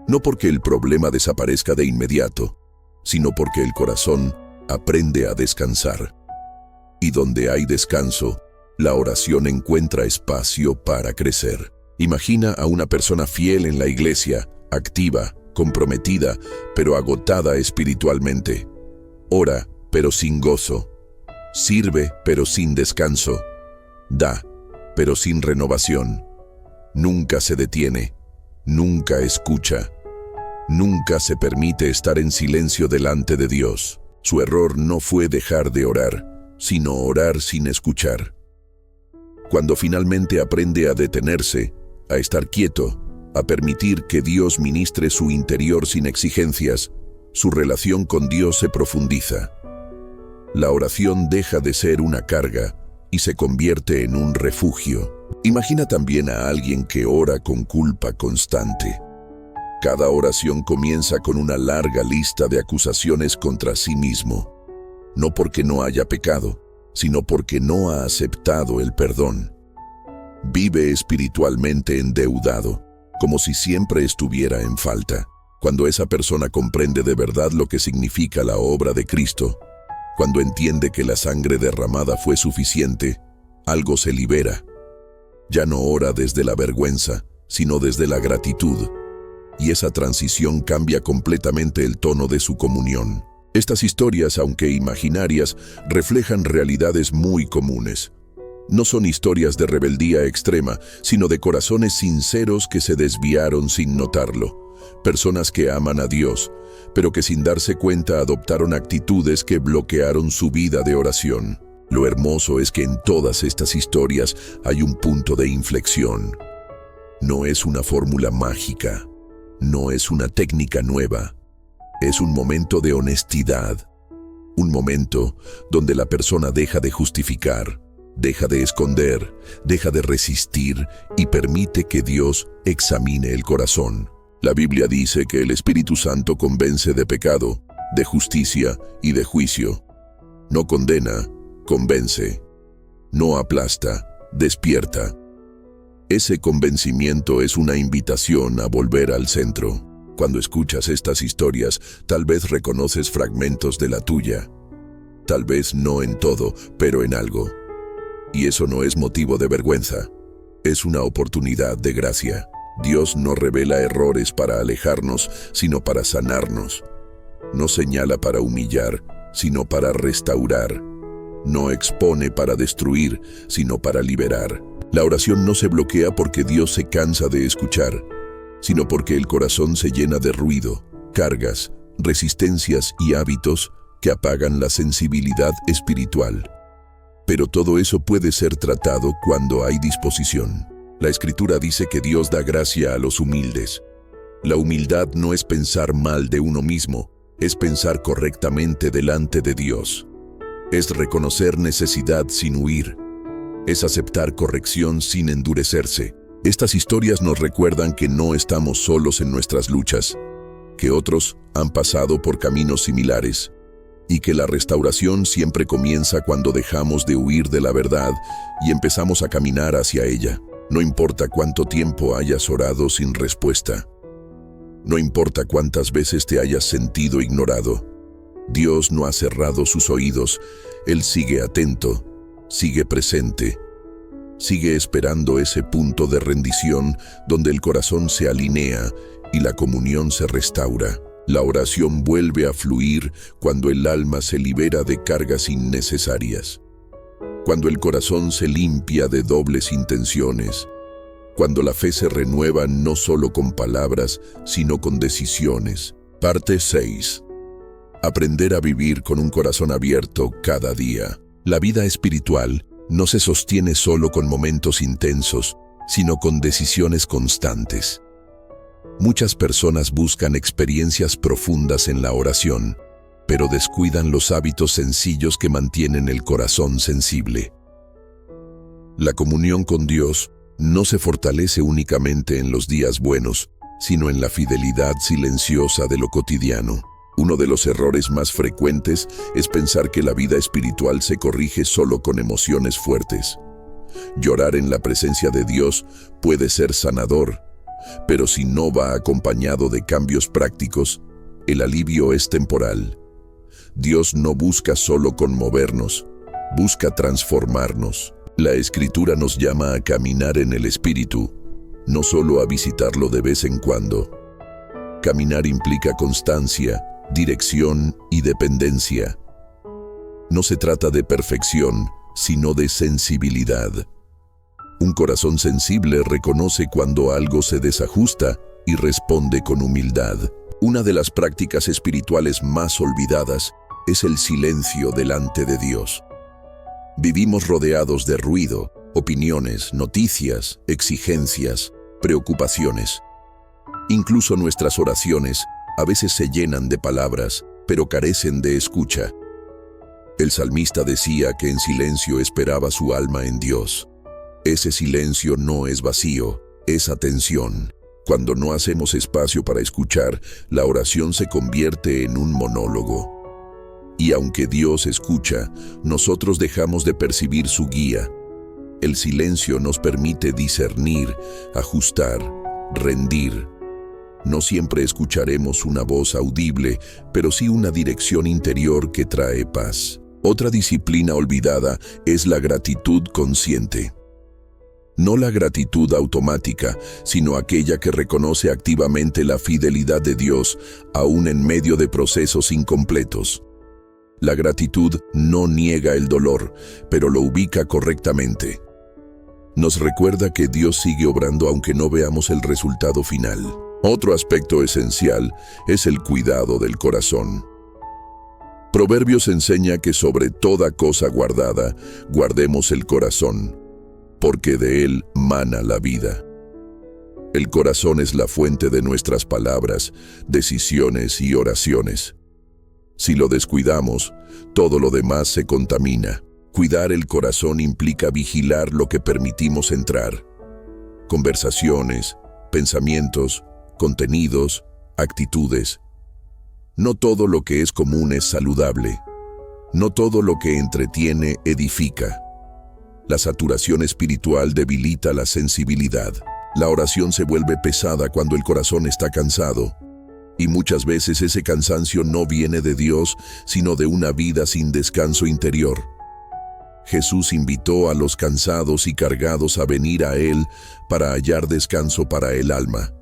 No porque el problema desaparezca de inmediato, sino porque el corazón aprende a descansar. Y donde hay descanso, la oración encuentra espacio para crecer. Imagina a una persona fiel en la iglesia, activa, comprometida, pero agotada espiritualmente. Ora, pero sin gozo. Sirve, pero sin descanso. Da, pero sin renovación. Nunca se detiene, nunca escucha, nunca se permite estar en silencio delante de Dios. Su error no fue dejar de orar, sino orar sin escuchar. Cuando finalmente aprende a detenerse, a estar quieto, a permitir que Dios ministre su interior sin exigencias, su relación con Dios se profundiza. La oración deja de ser una carga y se convierte en un refugio. Imagina también a alguien que ora con culpa constante. Cada oración comienza con una larga lista de acusaciones contra sí mismo, no porque no haya pecado, sino porque no ha aceptado el perdón. Vive espiritualmente endeudado, como si siempre estuviera en falta. Cuando esa persona comprende de verdad lo que significa la obra de Cristo, cuando entiende que la sangre derramada fue suficiente, algo se libera. Ya no ora desde la vergüenza, sino desde la gratitud. Y esa transición cambia completamente el tono de su comunión. Estas historias, aunque imaginarias, reflejan realidades muy comunes. No son historias de rebeldía extrema, sino de corazones sinceros que se desviaron sin notarlo. Personas que aman a Dios, pero que sin darse cuenta adoptaron actitudes que bloquearon su vida de oración. Lo hermoso es que en todas estas historias hay un punto de inflexión. No es una fórmula mágica, no es una técnica nueva. Es un momento de honestidad, un momento donde la persona deja de justificar, deja de esconder, deja de resistir y permite que Dios examine el corazón. La Biblia dice que el Espíritu Santo convence de pecado, de justicia y de juicio. No condena, convence. No aplasta, despierta. Ese convencimiento es una invitación a volver al centro. Cuando escuchas estas historias, tal vez reconoces fragmentos de la tuya. Tal vez no en todo, pero en algo. Y eso no es motivo de vergüenza. Es una oportunidad de gracia. Dios no revela errores para alejarnos, sino para sanarnos. No señala para humillar, sino para restaurar. No expone para destruir, sino para liberar. La oración no se bloquea porque Dios se cansa de escuchar, sino porque el corazón se llena de ruido, cargas, resistencias y hábitos que apagan la sensibilidad espiritual. Pero todo eso puede ser tratado cuando hay disposición. La Escritura dice que Dios da gracia a los humildes. La humildad no es pensar mal de uno mismo, es pensar correctamente delante de Dios. Es reconocer necesidad sin huir. Es aceptar corrección sin endurecerse. Estas historias nos recuerdan que no estamos solos en nuestras luchas, que otros han pasado por caminos similares, y que la restauración siempre comienza cuando dejamos de huir de la verdad y empezamos a caminar hacia ella. No importa cuánto tiempo hayas orado sin respuesta. No importa cuántas veces te hayas sentido ignorado. Dios no ha cerrado sus oídos. Él sigue atento, sigue presente, sigue esperando ese punto de rendición donde el corazón se alinea y la comunión se restaura. La oración vuelve a fluir cuando el alma se libera de cargas innecesarias, cuando el corazón se limpia de dobles intenciones, cuando la fe se renueva no solo con palabras, sino con decisiones. Parte 6. Aprender a vivir con un corazón abierto cada día. La vida espiritual no se sostiene solo con momentos intensos, sino con decisiones constantes. Muchas personas buscan experiencias profundas en la oración, pero descuidan los hábitos sencillos que mantienen el corazón sensible. La comunión con Dios no se fortalece únicamente en los días buenos, sino en la fidelidad silenciosa de lo cotidiano. Uno de los errores más frecuentes es pensar que la vida espiritual se corrige solo con emociones fuertes. Llorar en la presencia de Dios puede ser sanador, pero si no va acompañado de cambios prácticos, el alivio es temporal. Dios no busca solo conmovernos, busca transformarnos. La Escritura nos llama a caminar en el Espíritu, no solo a visitarlo de vez en cuando. Caminar implica constancia, dirección y dependencia. No se trata de perfección, sino de sensibilidad. Un corazón sensible reconoce cuando algo se desajusta y responde con humildad. Una de las prácticas espirituales más olvidadas es el silencio delante de Dios. Vivimos rodeados de ruido, opiniones, noticias, exigencias, preocupaciones. Incluso nuestras oraciones a veces se llenan de palabras, pero carecen de escucha. El salmista decía que en silencio esperaba su alma en Dios. Ese silencio no es vacío, es atención. Cuando no hacemos espacio para escuchar, la oración se convierte en un monólogo. Y aunque Dios escucha, nosotros dejamos de percibir su guía. El silencio nos permite discernir, ajustar, rendir. No siempre escucharemos una voz audible, pero sí una dirección interior que trae paz. Otra disciplina olvidada es la gratitud consciente. No la gratitud automática, sino aquella que reconoce activamente la fidelidad de Dios, aún en medio de procesos incompletos. La gratitud no niega el dolor, pero lo ubica correctamente. Nos recuerda que Dios sigue obrando aunque no veamos el resultado final. Otro aspecto esencial es el cuidado del corazón. Proverbios enseña que sobre toda cosa guardada, guardemos el corazón, porque de él mana la vida. El corazón es la fuente de nuestras palabras, decisiones y oraciones. Si lo descuidamos, todo lo demás se contamina. Cuidar el corazón implica vigilar lo que permitimos entrar. Conversaciones, pensamientos, contenidos, actitudes. No todo lo que es común es saludable. No todo lo que entretiene edifica. La saturación espiritual debilita la sensibilidad. La oración se vuelve pesada cuando el corazón está cansado. Y muchas veces ese cansancio no viene de Dios, sino de una vida sin descanso interior. Jesús invitó a los cansados y cargados a venir a Él para hallar descanso para el alma.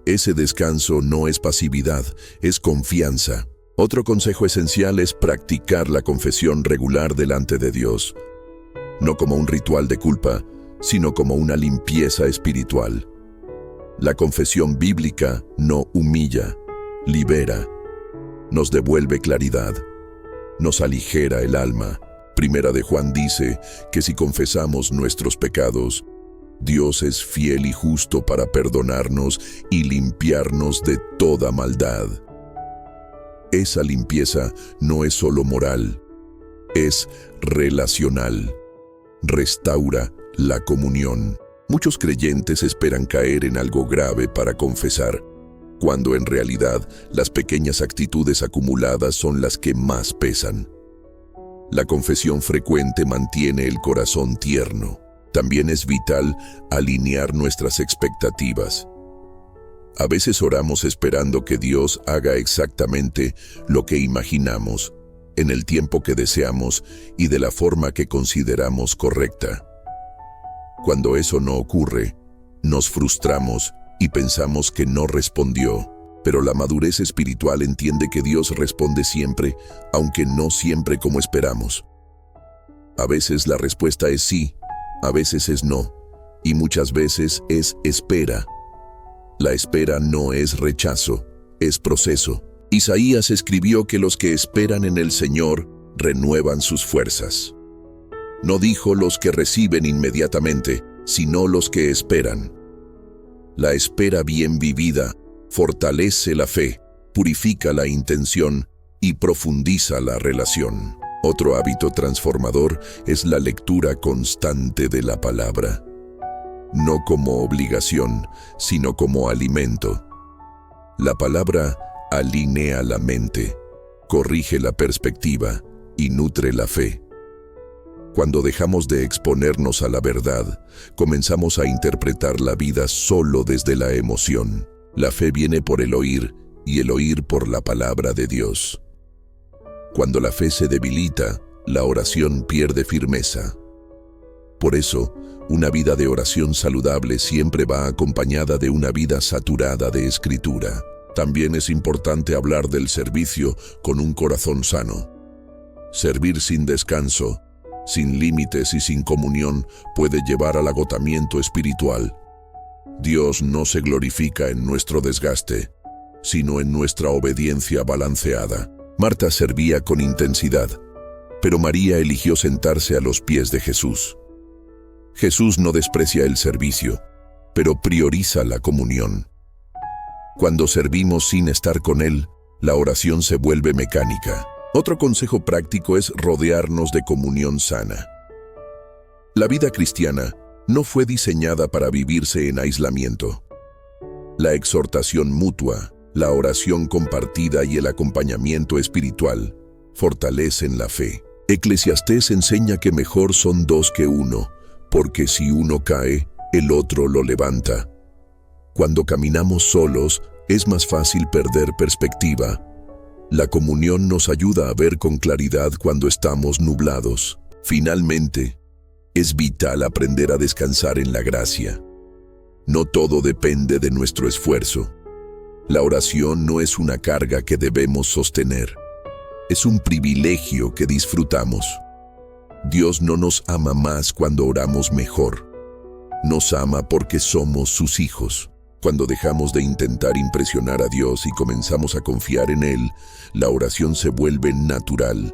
Ese descanso no es pasividad, es confianza. Otro consejo esencial es practicar la confesión regular delante de Dios. No como un ritual de culpa, sino como una limpieza espiritual. La confesión bíblica no humilla, libera, nos devuelve claridad, nos aligera el alma. Primera de Juan dice que si confesamos nuestros pecados, Dios es fiel y justo para perdonarnos y limpiarnos de toda maldad. Esa limpieza no es solo moral, es relacional. Restaura la comunión. Muchos creyentes esperan caer en algo grave para confesar, cuando en realidad las pequeñas actitudes acumuladas son las que más pesan. La confesión frecuente mantiene el corazón tierno. También es vital alinear nuestras expectativas. A veces oramos esperando que Dios haga exactamente lo que imaginamos, en el tiempo que deseamos y de la forma que consideramos correcta. Cuando eso no ocurre, nos frustramos y pensamos que no respondió, pero la madurez espiritual entiende que Dios responde siempre, aunque no siempre como esperamos. A veces la respuesta es sí, a veces es no, y muchas veces es espera. La espera no es rechazo, es proceso. Isaías escribió que los que esperan en el Señor renuevan sus fuerzas. No dijo los que reciben inmediatamente, sino los que esperan. La espera bien vivida fortalece la fe, purifica la intención y profundiza la relación. Otro hábito transformador es la lectura constante de la palabra. No como obligación, sino como alimento. La palabra alinea la mente, corrige la perspectiva y nutre la fe. Cuando dejamos de exponernos a la verdad, comenzamos a interpretar la vida solo desde la emoción. La fe viene por el oír y el oír por la palabra de Dios. Cuando la fe se debilita, la oración pierde firmeza. Por eso, una vida de oración saludable siempre va acompañada de una vida saturada de escritura. También es importante hablar del servicio con un corazón sano. Servir sin descanso, sin límites y sin comunión puede llevar al agotamiento espiritual. Dios no se glorifica en nuestro desgaste, sino en nuestra obediencia balanceada. Marta servía con intensidad, pero María eligió sentarse a los pies de Jesús. Jesús no desprecia el servicio, pero prioriza la comunión. Cuando servimos sin estar con Él, la oración se vuelve mecánica. Otro consejo práctico es rodearnos de comunión sana. La vida cristiana no fue diseñada para vivirse en aislamiento. La exhortación mutua, la oración compartida y el acompañamiento espiritual fortalecen la fe. Eclesiastés enseña que mejor son dos que uno, porque si uno cae, el otro lo levanta. Cuando caminamos solos, es más fácil perder perspectiva. La comunión nos ayuda a ver con claridad cuando estamos nublados. Finalmente, es vital aprender a descansar en la gracia. No todo depende de nuestro esfuerzo. La oración no es una carga que debemos sostener. Es un privilegio que disfrutamos. Dios no nos ama más cuando oramos mejor. Nos ama porque somos sus hijos. Cuando dejamos de intentar impresionar a Dios y comenzamos a confiar en Él, la oración se vuelve natural,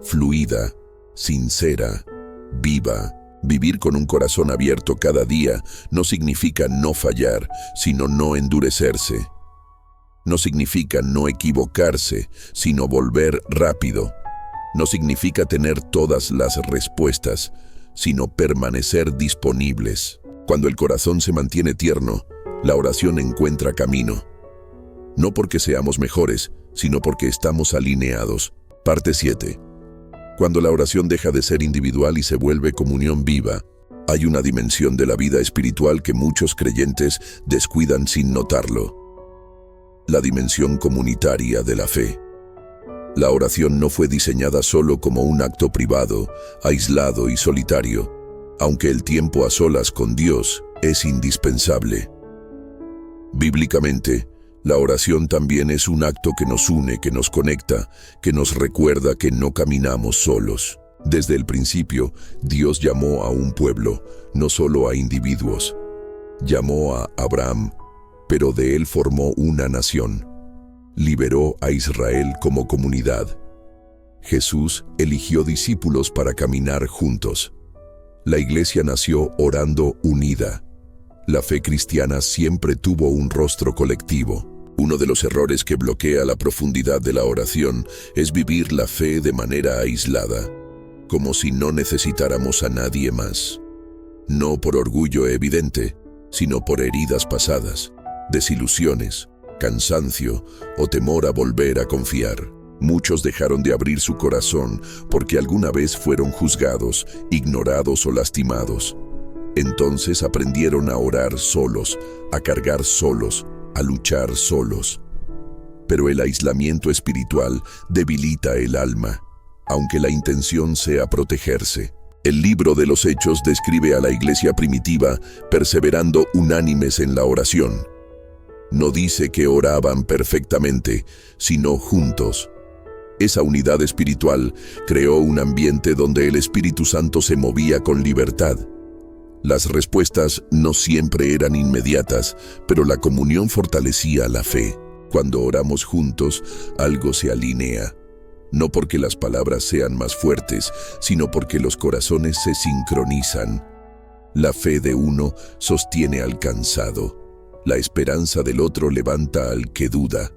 fluida, sincera, viva. Vivir con un corazón abierto cada día no significa no fallar, sino no endurecerse. No significa no equivocarse, sino volver rápido. No significa tener todas las respuestas, sino permanecer disponibles. Cuando el corazón se mantiene tierno, la oración encuentra camino. No porque seamos mejores, sino porque estamos alineados. Parte 7. Cuando la oración deja de ser individual y se vuelve comunión viva, hay una dimensión de la vida espiritual que muchos creyentes descuidan sin notarlo: la dimensión comunitaria de la fe. La oración no fue diseñada solo como un acto privado, aislado y solitario, aunque el tiempo a solas con Dios es indispensable. Bíblicamente, la oración también es un acto que nos une, que nos conecta, que nos recuerda que no caminamos solos. Desde el principio, Dios llamó a un pueblo, no solo a individuos. Llamó a Abraham, pero de él formó una nación. Liberó a Israel como comunidad. Jesús eligió discípulos para caminar juntos. La iglesia nació orando unida. La fe cristiana siempre tuvo un rostro colectivo. Uno de los errores que bloquea la profundidad de la oración es vivir la fe de manera aislada, como si no necesitáramos a nadie más. No por orgullo evidente, sino por heridas pasadas, desilusiones, cansancio o temor a volver a confiar. Muchos dejaron de abrir su corazón porque alguna vez fueron juzgados, ignorados o lastimados. Entonces aprendieron a orar solos, a cargar solos, a luchar solos. Pero el aislamiento espiritual debilita el alma, aunque la intención sea protegerse. El libro de los Hechos describe a la iglesia primitiva perseverando unánimes en la oración. No dice que oraban perfectamente, sino juntos. Esa unidad espiritual creó un ambiente donde el Espíritu Santo se movía con libertad. Las respuestas no siempre eran inmediatas, pero la comunión fortalecía la fe. Cuando oramos juntos, algo se alinea. No porque las palabras sean más fuertes, sino porque los corazones se sincronizan. La fe de uno sostiene al cansado. La esperanza del otro levanta al que duda.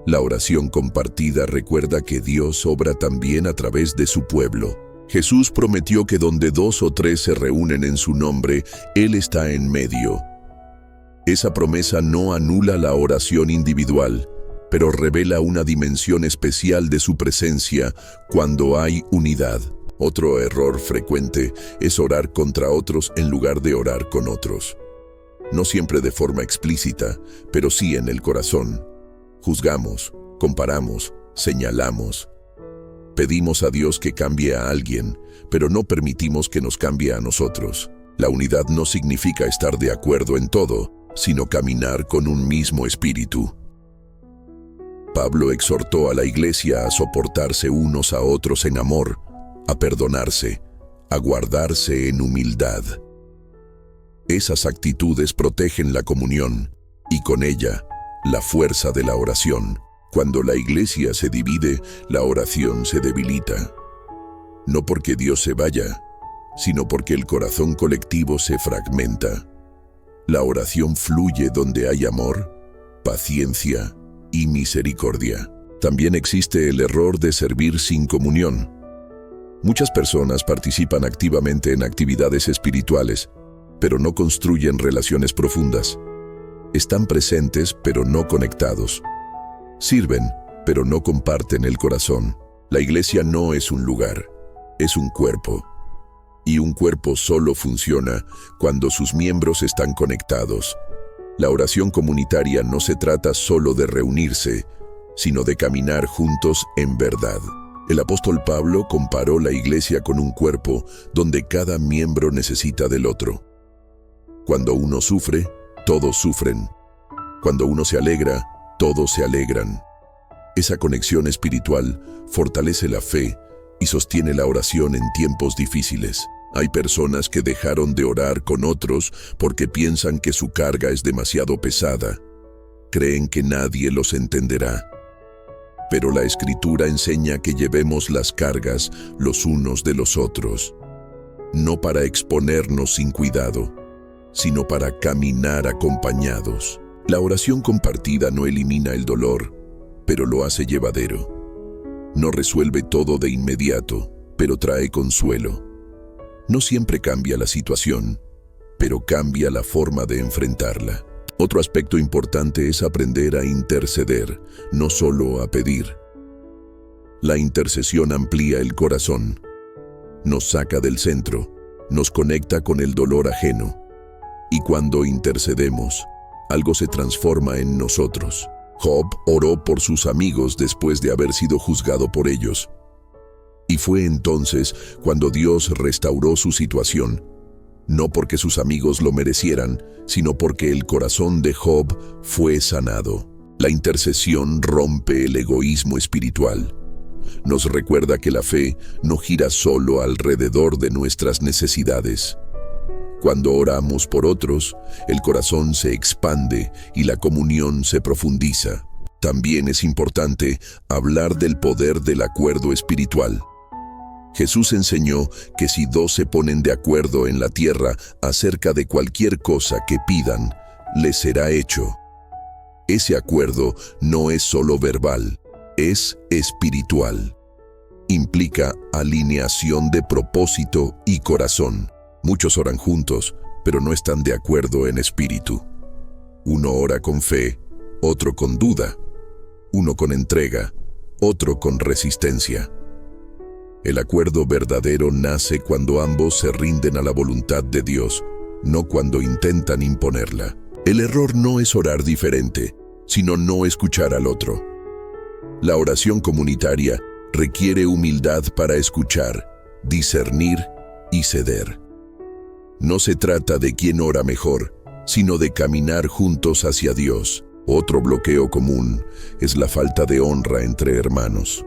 La oración compartida recuerda que Dios obra también a través de su pueblo. Jesús prometió que donde 2 o 3 se reúnen en su nombre, Él está en medio. Esa promesa no anula la oración individual, pero revela una dimensión especial de su presencia cuando hay unidad. Otro error frecuente es orar contra otros en lugar de orar con otros. No siempre de forma explícita, pero sí en el corazón. Juzgamos, comparamos, señalamos. Pedimos a Dios que cambie a alguien, pero no permitimos que nos cambie a nosotros. La unidad no significa estar de acuerdo en todo, sino caminar con un mismo espíritu. Pablo exhortó a la iglesia a soportarse unos a otros en amor, a perdonarse, a guardarse en humildad. Esas actitudes protegen la comunión y con ella la fuerza de la oración. Cuando la iglesia se divide, la oración se debilita. No porque Dios se vaya, sino porque el corazón colectivo se fragmenta. La oración fluye donde hay amor, paciencia y misericordia. También existe el error de servir sin comunión. Muchas personas participan activamente en actividades espirituales, pero no construyen relaciones profundas. Están presentes, pero no conectados. Sirven, pero no comparten el corazón. La iglesia no es un lugar, es un cuerpo. Y un cuerpo solo funciona cuando sus miembros están conectados. La oración comunitaria no se trata solo de reunirse, sino de caminar juntos en verdad. El apóstol Pablo comparó la iglesia con un cuerpo donde cada miembro necesita del otro. Cuando uno sufre, todos sufren. Cuando uno se alegra, todos se alegran. Esa conexión espiritual fortalece la fe y sostiene la oración en tiempos difíciles. Hay personas que dejaron de orar con otros porque piensan que su carga es demasiado pesada. Creen que nadie los entenderá. Pero la Escritura enseña que llevemos las cargas los unos de los otros, no para exponernos sin cuidado, sino para caminar acompañados. La oración compartida no elimina el dolor, pero lo hace llevadero. No resuelve todo de inmediato, pero trae consuelo. No siempre cambia la situación, pero cambia la forma de enfrentarla. Otro aspecto importante es aprender a interceder, no solo a pedir. La intercesión amplía el corazón, nos saca del centro, nos conecta con el dolor ajeno. Y cuando intercedemos, algo se transforma en nosotros. Job oró por sus amigos después de haber sido juzgado por ellos. Y fue entonces cuando Dios restauró su situación, no porque sus amigos lo merecieran, sino porque el corazón de Job fue sanado. La intercesión rompe el egoísmo espiritual. Nos recuerda que la fe no gira solo alrededor de nuestras necesidades. Cuando oramos por otros, el corazón se expande y la comunión se profundiza. También es importante hablar del poder del acuerdo espiritual. Jesús enseñó que si dos se ponen de acuerdo en la tierra acerca de cualquier cosa que pidan, les será hecho. Ese acuerdo no es solo verbal, es espiritual. Implica alineación de propósito y corazón. Muchos oran juntos, pero no están de acuerdo en espíritu. Uno ora con fe, otro con duda. Uno con entrega, otro con resistencia. El acuerdo verdadero nace cuando ambos se rinden a la voluntad de Dios, no cuando intentan imponerla. El error no es orar diferente, sino no escuchar al otro. La oración comunitaria requiere humildad para escuchar, discernir y ceder. No se trata de quién ora mejor, sino de caminar juntos hacia Dios. Otro bloqueo común es la falta de honra entre hermanos.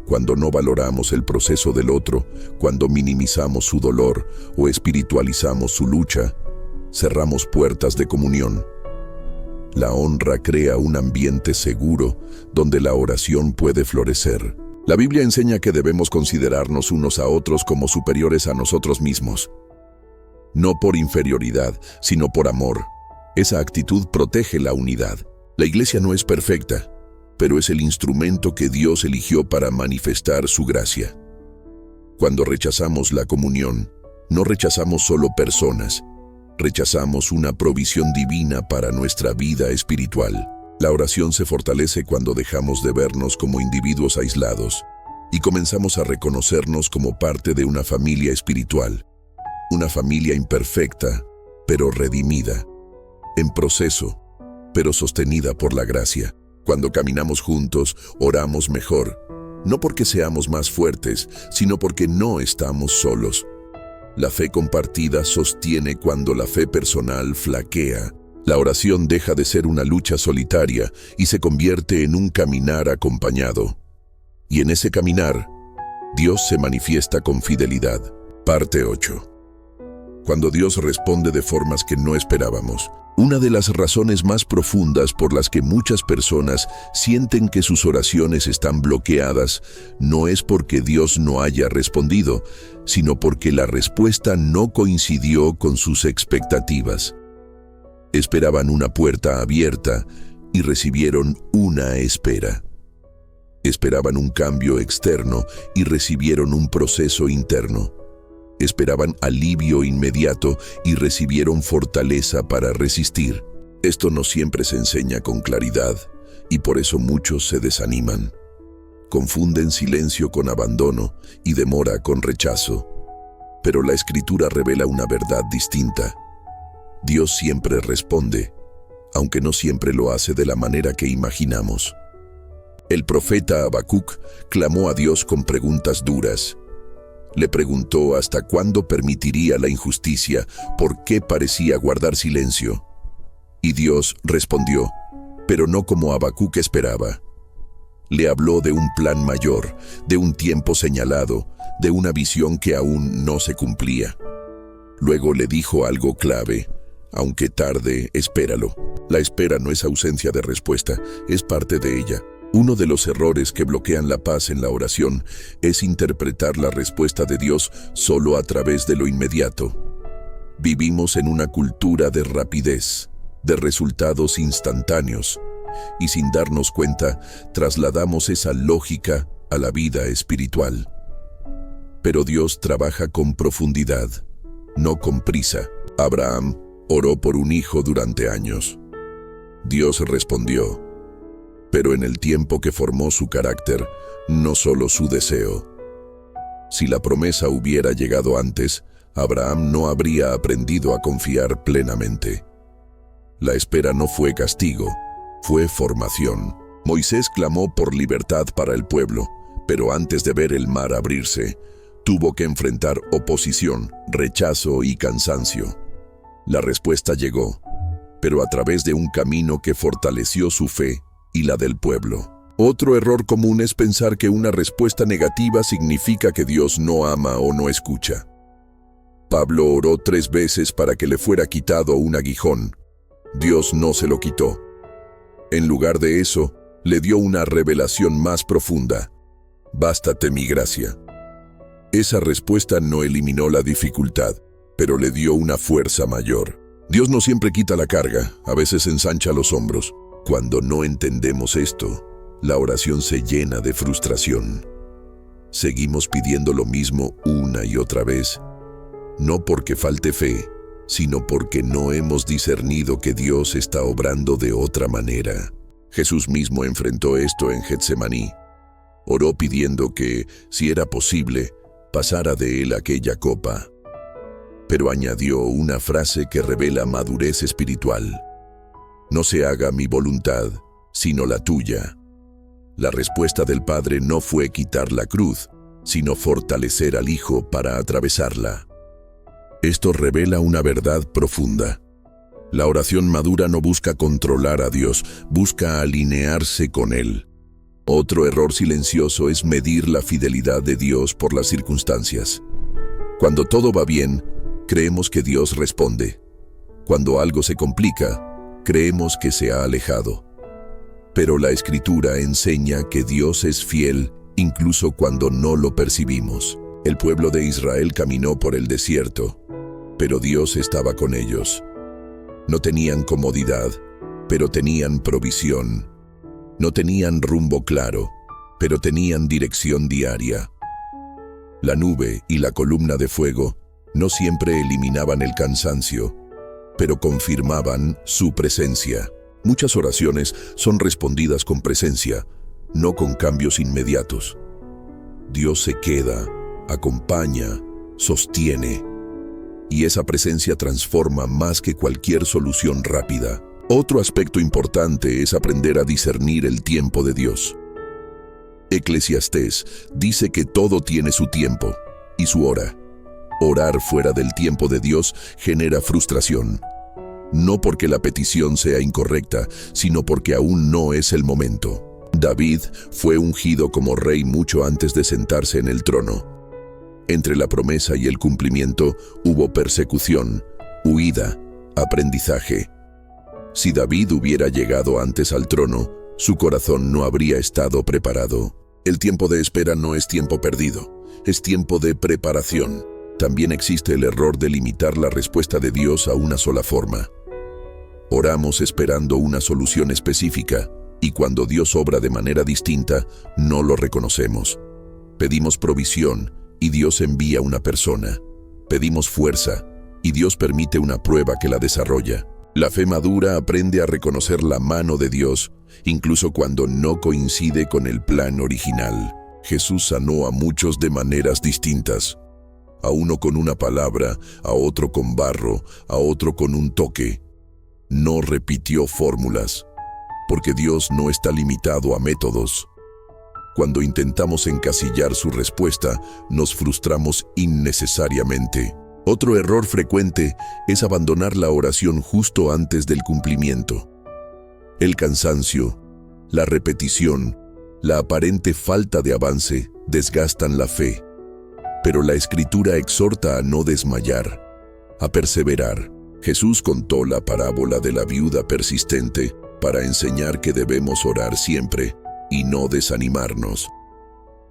Cuando no valoramos el proceso del otro, cuando minimizamos su dolor o espiritualizamos su lucha, cerramos puertas de comunión. La honra crea un ambiente seguro donde la oración puede florecer. La Biblia enseña que debemos considerarnos unos a otros como superiores a nosotros mismos. No por inferioridad, sino por amor. Esa actitud protege la unidad. La iglesia no es perfecta, pero es el instrumento que Dios eligió para manifestar su gracia. Cuando rechazamos la comunión, no rechazamos solo personas, rechazamos una provisión divina para nuestra vida espiritual. La oración se fortalece cuando dejamos de vernos como individuos aislados y comenzamos a reconocernos como parte de una familia espiritual. Una familia imperfecta, pero redimida, en proceso, pero sostenida por la gracia. Cuando caminamos juntos, oramos mejor, no porque seamos más fuertes, sino porque no estamos solos. La fe compartida sostiene cuando la fe personal flaquea. La oración deja de ser una lucha solitaria y se convierte en un caminar acompañado. Y en ese caminar, Dios se manifiesta con fidelidad. Parte 8. Cuando Dios responde de formas que no esperábamos. Una de las razones más profundas por las que muchas personas sienten que sus oraciones están bloqueadas no es porque Dios no haya respondido, sino porque la respuesta no coincidió con sus expectativas. Esperaban una puerta abierta y recibieron una espera. Esperaban un cambio externo y recibieron un proceso interno. Esperaban alivio inmediato y recibieron fortaleza para resistir. Esto no siempre se enseña con claridad y por eso muchos se desaniman. Confunden silencio con abandono y demora con rechazo. Pero la Escritura revela una verdad distinta. Dios siempre responde, aunque no siempre lo hace de la manera que imaginamos. El profeta Habacuc clamó a Dios con preguntas duras. Le preguntó hasta cuándo permitiría la injusticia, por qué parecía guardar silencio. Y Dios respondió, pero no como Habacuc esperaba. Le habló de un plan mayor, de un tiempo señalado, de una visión que aún no se cumplía. Luego le dijo algo clave, aunque tarde, espéralo. La espera no es ausencia de respuesta, es parte de ella. Uno de los errores que bloquean la paz en la oración es interpretar la respuesta de Dios solo a través de lo inmediato. Vivimos en una cultura de rapidez, de resultados instantáneos, y sin darnos cuenta, trasladamos esa lógica a la vida espiritual. Pero Dios trabaja con profundidad, no con prisa. Abraham oró por un hijo durante años. Dios respondió. pero en el tiempo que formó su carácter, no solo su deseo. Si la promesa hubiera llegado antes, Abraham no habría aprendido a confiar plenamente. La espera no fue castigo, fue formación. Moisés clamó por libertad para el pueblo, pero antes de ver el mar abrirse, tuvo que enfrentar oposición, rechazo y cansancio. La respuesta llegó, pero a través de un camino que fortaleció su fe y la del pueblo. Otro error común es pensar que una respuesta negativa significa que Dios no ama o no escucha. Pablo oró 3 veces para que le fuera quitado un aguijón. Dios no se lo quitó. En lugar de eso, le dio una revelación más profunda. Bástate mi gracia. Esa respuesta no eliminó la dificultad, pero le dio una fuerza mayor. Dios no siempre quita la carga, a veces ensancha los hombros. Cuando no entendemos esto, la oración se llena de frustración. Seguimos pidiendo lo mismo una y otra vez, no porque falte fe, sino porque no hemos discernido que Dios está obrando de otra manera. Jesús mismo enfrentó esto en Getsemaní. Oró pidiendo que, si era posible, pasara de él aquella copa. Pero añadió una frase que revela madurez espiritual. No se haga mi voluntad, sino la tuya. La respuesta del Padre no fue quitar la cruz, sino fortalecer al Hijo para atravesarla. Esto revela una verdad profunda. La oración madura no busca controlar a Dios, busca alinearse con Él. Otro error silencioso es medir la fidelidad de Dios por las circunstancias. Cuando todo va bien, creemos que Dios responde. Cuando algo se complica, creemos que se ha alejado. Pero la Escritura enseña que Dios es fiel incluso cuando no lo percibimos. El pueblo de Israel caminó por el desierto, pero Dios estaba con ellos. No tenían comodidad, pero tenían provisión. No tenían rumbo claro, pero tenían dirección diaria. La nube y la columna de fuego no siempre eliminaban el cansancio, pero confirmaban su presencia. Muchas oraciones son respondidas con presencia, no con cambios inmediatos. Dios se queda, acompaña, sostiene, y esa presencia transforma más que cualquier solución rápida. Otro aspecto importante es aprender a discernir el tiempo de Dios. Eclesiastés dice que todo tiene su tiempo y su hora. Orar fuera del tiempo de Dios genera frustración. No porque la petición sea incorrecta, sino porque aún no es el momento. David fue ungido como rey mucho antes de sentarse en el trono. Entre la promesa y el cumplimiento hubo persecución, huida, aprendizaje. Si David hubiera llegado antes al trono, su corazón no habría estado preparado. El tiempo de espera no es tiempo perdido, es tiempo de preparación. También existe el error de limitar la respuesta de Dios a una sola forma. Oramos esperando una solución específica, y cuando Dios obra de manera distinta, no lo reconocemos. Pedimos provisión, y Dios envía una persona. Pedimos fuerza, y Dios permite una prueba que la desarrolla. La fe madura aprende a reconocer la mano de Dios, incluso cuando no coincide con el plan original. Jesús sanó a muchos de maneras distintas. A uno con una palabra, a otro con barro, a otro con un toque. No repitió fórmulas, porque Dios no está limitado a métodos. Cuando intentamos encasillar su respuesta, nos frustramos innecesariamente. Otro error frecuente es abandonar la oración justo antes del cumplimiento. El cansancio, la repetición, la aparente falta de avance desgastan la fe. Pero la Escritura exhorta a no desmayar, a perseverar. Jesús contó la parábola de la viuda persistente para enseñar que debemos orar siempre y no desanimarnos.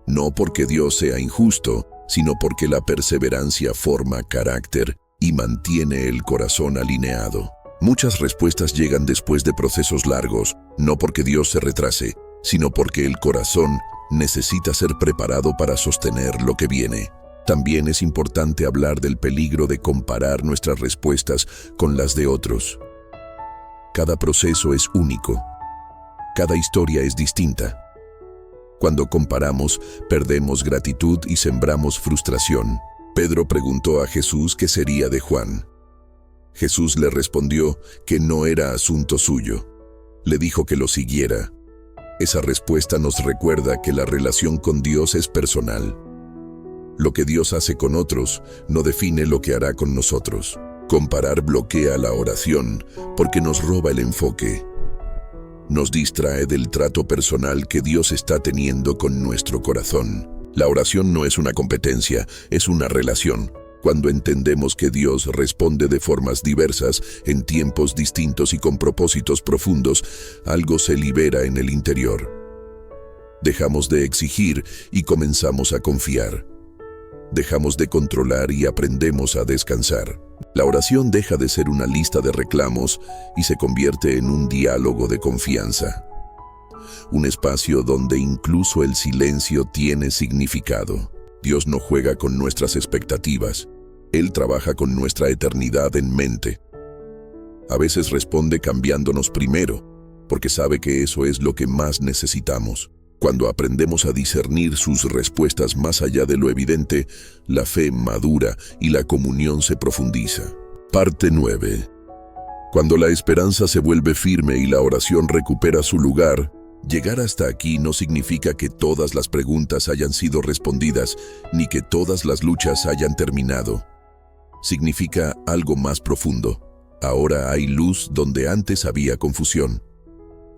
No porque Dios sea injusto, sino porque la perseverancia forma carácter y mantiene el corazón alineado. Muchas respuestas llegan después de procesos largos, no porque Dios se retrase, sino porque el corazón necesita ser preparado para sostener lo que viene. También es importante hablar del peligro de comparar nuestras respuestas con las de otros. Cada proceso es único. Cada historia es distinta. Cuando comparamos, perdemos gratitud y sembramos frustración. Pedro preguntó a Jesús qué sería de Juan. Jesús le respondió que no era asunto suyo. Le dijo que lo siguiera. Esa respuesta nos recuerda que la relación con Dios es personal. Lo que Dios hace con otros no define lo que hará con nosotros. Comparar bloquea la oración porque nos roba el enfoque. Nos distrae del trato personal que Dios está teniendo con nuestro corazón. La oración no es una competencia, es una relación. Cuando entendemos que Dios responde de formas diversas, en tiempos distintos y con propósitos profundos, algo se libera en el interior. Dejamos de exigir y comenzamos a confiar. Dejamos de controlar y aprendemos a descansar. La oración deja de ser una lista de reclamos y se convierte en un diálogo de confianza. Un espacio donde incluso el silencio tiene significado. Dios no juega con nuestras expectativas. Él trabaja con nuestra eternidad en mente. A veces responde cambiándonos primero, porque sabe que eso es lo que más necesitamos. Cuando aprendemos a discernir sus respuestas más allá de lo evidente, la fe madura y la comunión se profundiza. Parte 9. Cuando la esperanza se vuelve firme y la oración recupera su lugar, llegar hasta aquí no significa que todas las preguntas hayan sido respondidas, ni que todas las luchas hayan terminado. Significa algo más profundo. Ahora hay luz donde antes había confusión.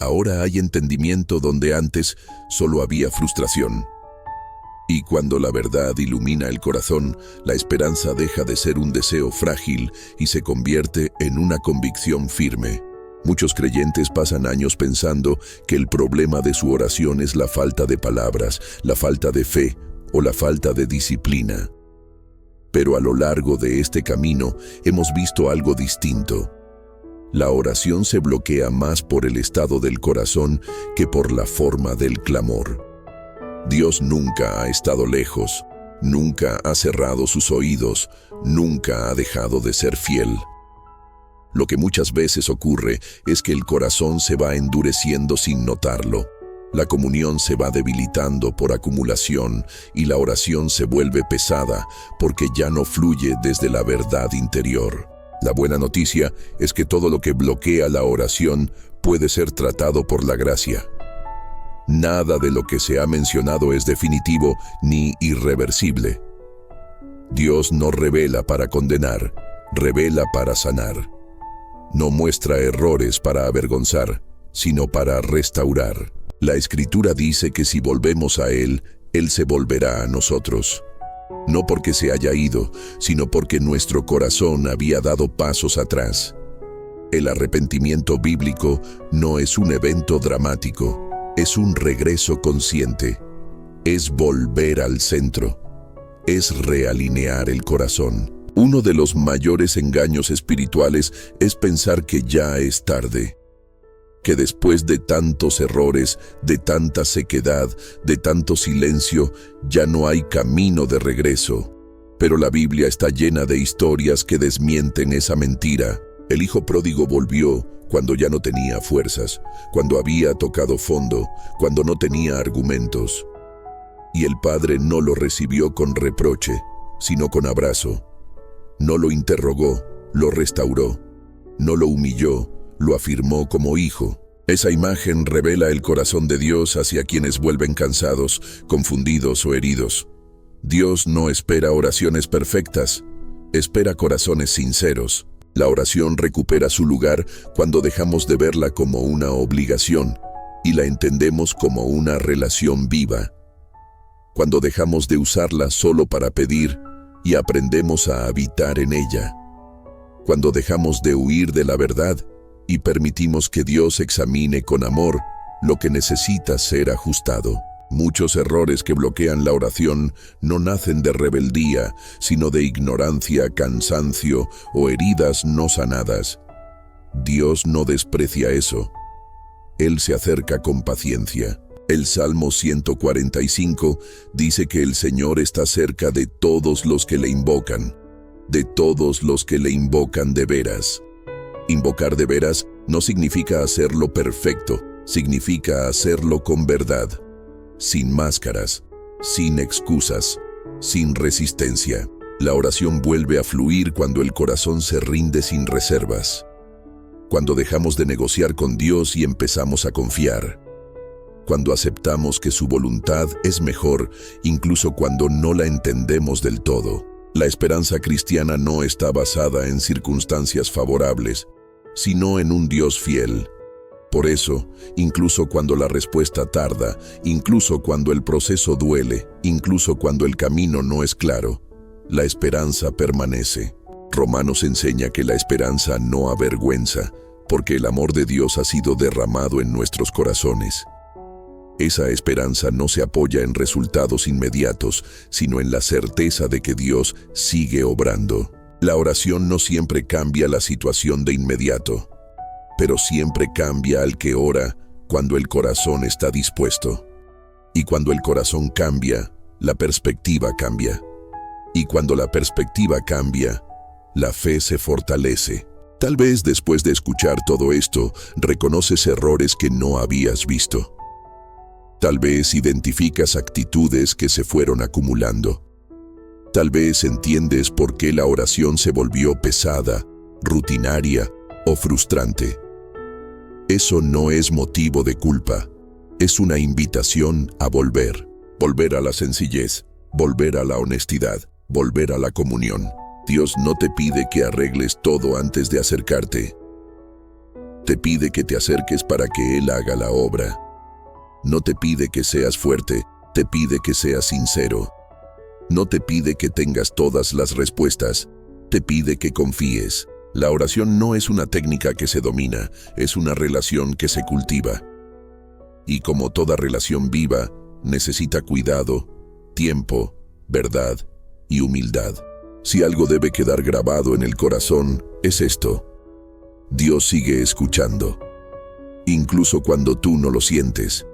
Ahora hay entendimiento donde antes solo había frustración. Y cuando la verdad ilumina el corazón, la esperanza deja de ser un deseo frágil y se convierte en una convicción firme. Muchos creyentes pasan años pensando que el problema de su oración es la falta de palabras, la falta de fe o la falta de disciplina. Pero a lo largo de este camino hemos visto algo distinto. La oración se bloquea más por el estado del corazón que por la forma del clamor. Dios nunca ha estado lejos, nunca ha cerrado sus oídos, nunca ha dejado de ser fiel. Lo que muchas veces ocurre es que el corazón se va endureciendo sin notarlo. La comunión se va debilitando por acumulación y la oración se vuelve pesada porque ya no fluye desde la verdad interior. La buena noticia es que todo lo que bloquea la oración puede ser tratado por la gracia. Nada de lo que se ha mencionado es definitivo ni irreversible. Dios no revela para condenar, revela para sanar. No muestra errores para avergonzar, sino para restaurar. La Escritura dice que si volvemos a Él, Él se volverá a nosotros. No porque se haya ido, sino porque nuestro corazón había dado pasos atrás. El arrepentimiento bíblico no es un evento dramático, es un regreso consciente. Es volver al centro. Es realinear el corazón. Uno de los mayores engaños espirituales es pensar que ya es tarde. Que después de tantos errores, de tanta sequedad, de tanto silencio, ya no hay camino de regreso. Pero la Biblia está llena de historias que desmienten esa mentira. El hijo pródigo volvió cuando ya no tenía fuerzas, cuando había tocado fondo, cuando no tenía argumentos. Y el padre no lo recibió con reproche, sino con abrazo. No lo interrogó, lo restauró. No lo humilló, lo afirmó como hijo. Esa imagen revela el corazón de Dios hacia quienes vuelven cansados, confundidos o heridos. Dios no espera oraciones perfectas, espera corazones sinceros. La oración recupera su lugar cuando dejamos de verla como una obligación y la entendemos como una relación viva. Cuando dejamos de usarla solo para pedir y aprendemos a habitar en ella. Cuando dejamos de huir de la verdad y permitimos que Dios examine con amor lo que necesita ser ajustado. Muchos errores que bloquean la oración no nacen de rebeldía, sino de ignorancia, cansancio o heridas no sanadas. Dios no desprecia eso. Él se acerca con paciencia. El Salmo 145 dice que el Señor está cerca de todos los que le invocan, de todos los que le invocan de veras. Invocar de veras no significa hacerlo perfecto, Significa hacerlo con verdad, sin máscaras, sin excusas, sin resistencia. La oración vuelve a fluir cuando el corazón se rinde sin reservas, cuando dejamos de negociar con Dios y empezamos a confiar, cuando aceptamos que su voluntad es mejor, incluso cuando no la entendemos del todo. La esperanza cristiana no está basada en circunstancias favorables, sino en un Dios fiel. Por eso, incluso cuando la respuesta tarda, incluso cuando el proceso duele, incluso cuando el camino no es claro, la esperanza permanece. Romanos enseña que la esperanza no avergüenza, porque el amor de Dios ha sido derramado en nuestros corazones. Esa esperanza no se apoya en resultados inmediatos, sino en la certeza de que Dios sigue obrando. La oración no siempre cambia la situación de inmediato, pero siempre cambia al que ora cuando el corazón está dispuesto. Y cuando el corazón cambia, la perspectiva cambia. Y cuando la perspectiva cambia, la fe se fortalece. Tal vez después de escuchar todo esto, reconoces errores que no habías visto. Tal vez identificas actitudes que se fueron acumulando. Tal vez entiendes por qué la oración se volvió pesada, rutinaria o frustrante. Eso no es motivo de culpa, es una invitación a volver. Volver a la sencillez, volver a la honestidad, volver a la comunión. Dios no te pide que arregles todo antes de acercarte. Te pide que te acerques para que Él haga la obra. No te pide que seas fuerte, te pide que seas sincero. No te pide que tengas todas las respuestas, te pide que confíes. La oración no es una técnica que se domina, es una relación que se cultiva. Y como toda relación viva, necesita cuidado, tiempo, verdad y humildad. Si algo debe quedar grabado en el corazón, es esto: Dios sigue escuchando. Incluso cuando tú no lo sientes,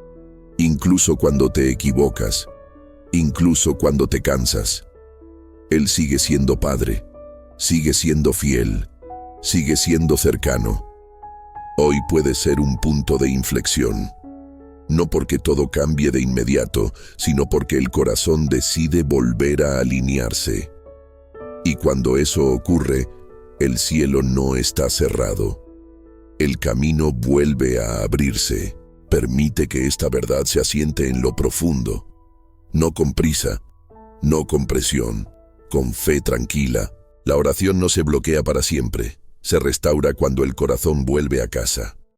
incluso cuando te equivocas, incluso cuando te cansas. Él sigue siendo Padre, sigue siendo fiel, sigue siendo cercano. Hoy puede ser un punto de inflexión. No porque todo cambie de inmediato, sino porque el corazón decide volver a alinearse. Y cuando eso ocurre, el cielo no está cerrado. El camino vuelve a abrirse. Permite que esta verdad se asiente en lo profundo. No con prisa, no con presión, con fe tranquila. La oración no se bloquea para siempre. Se restaura cuando el corazón vuelve a casa.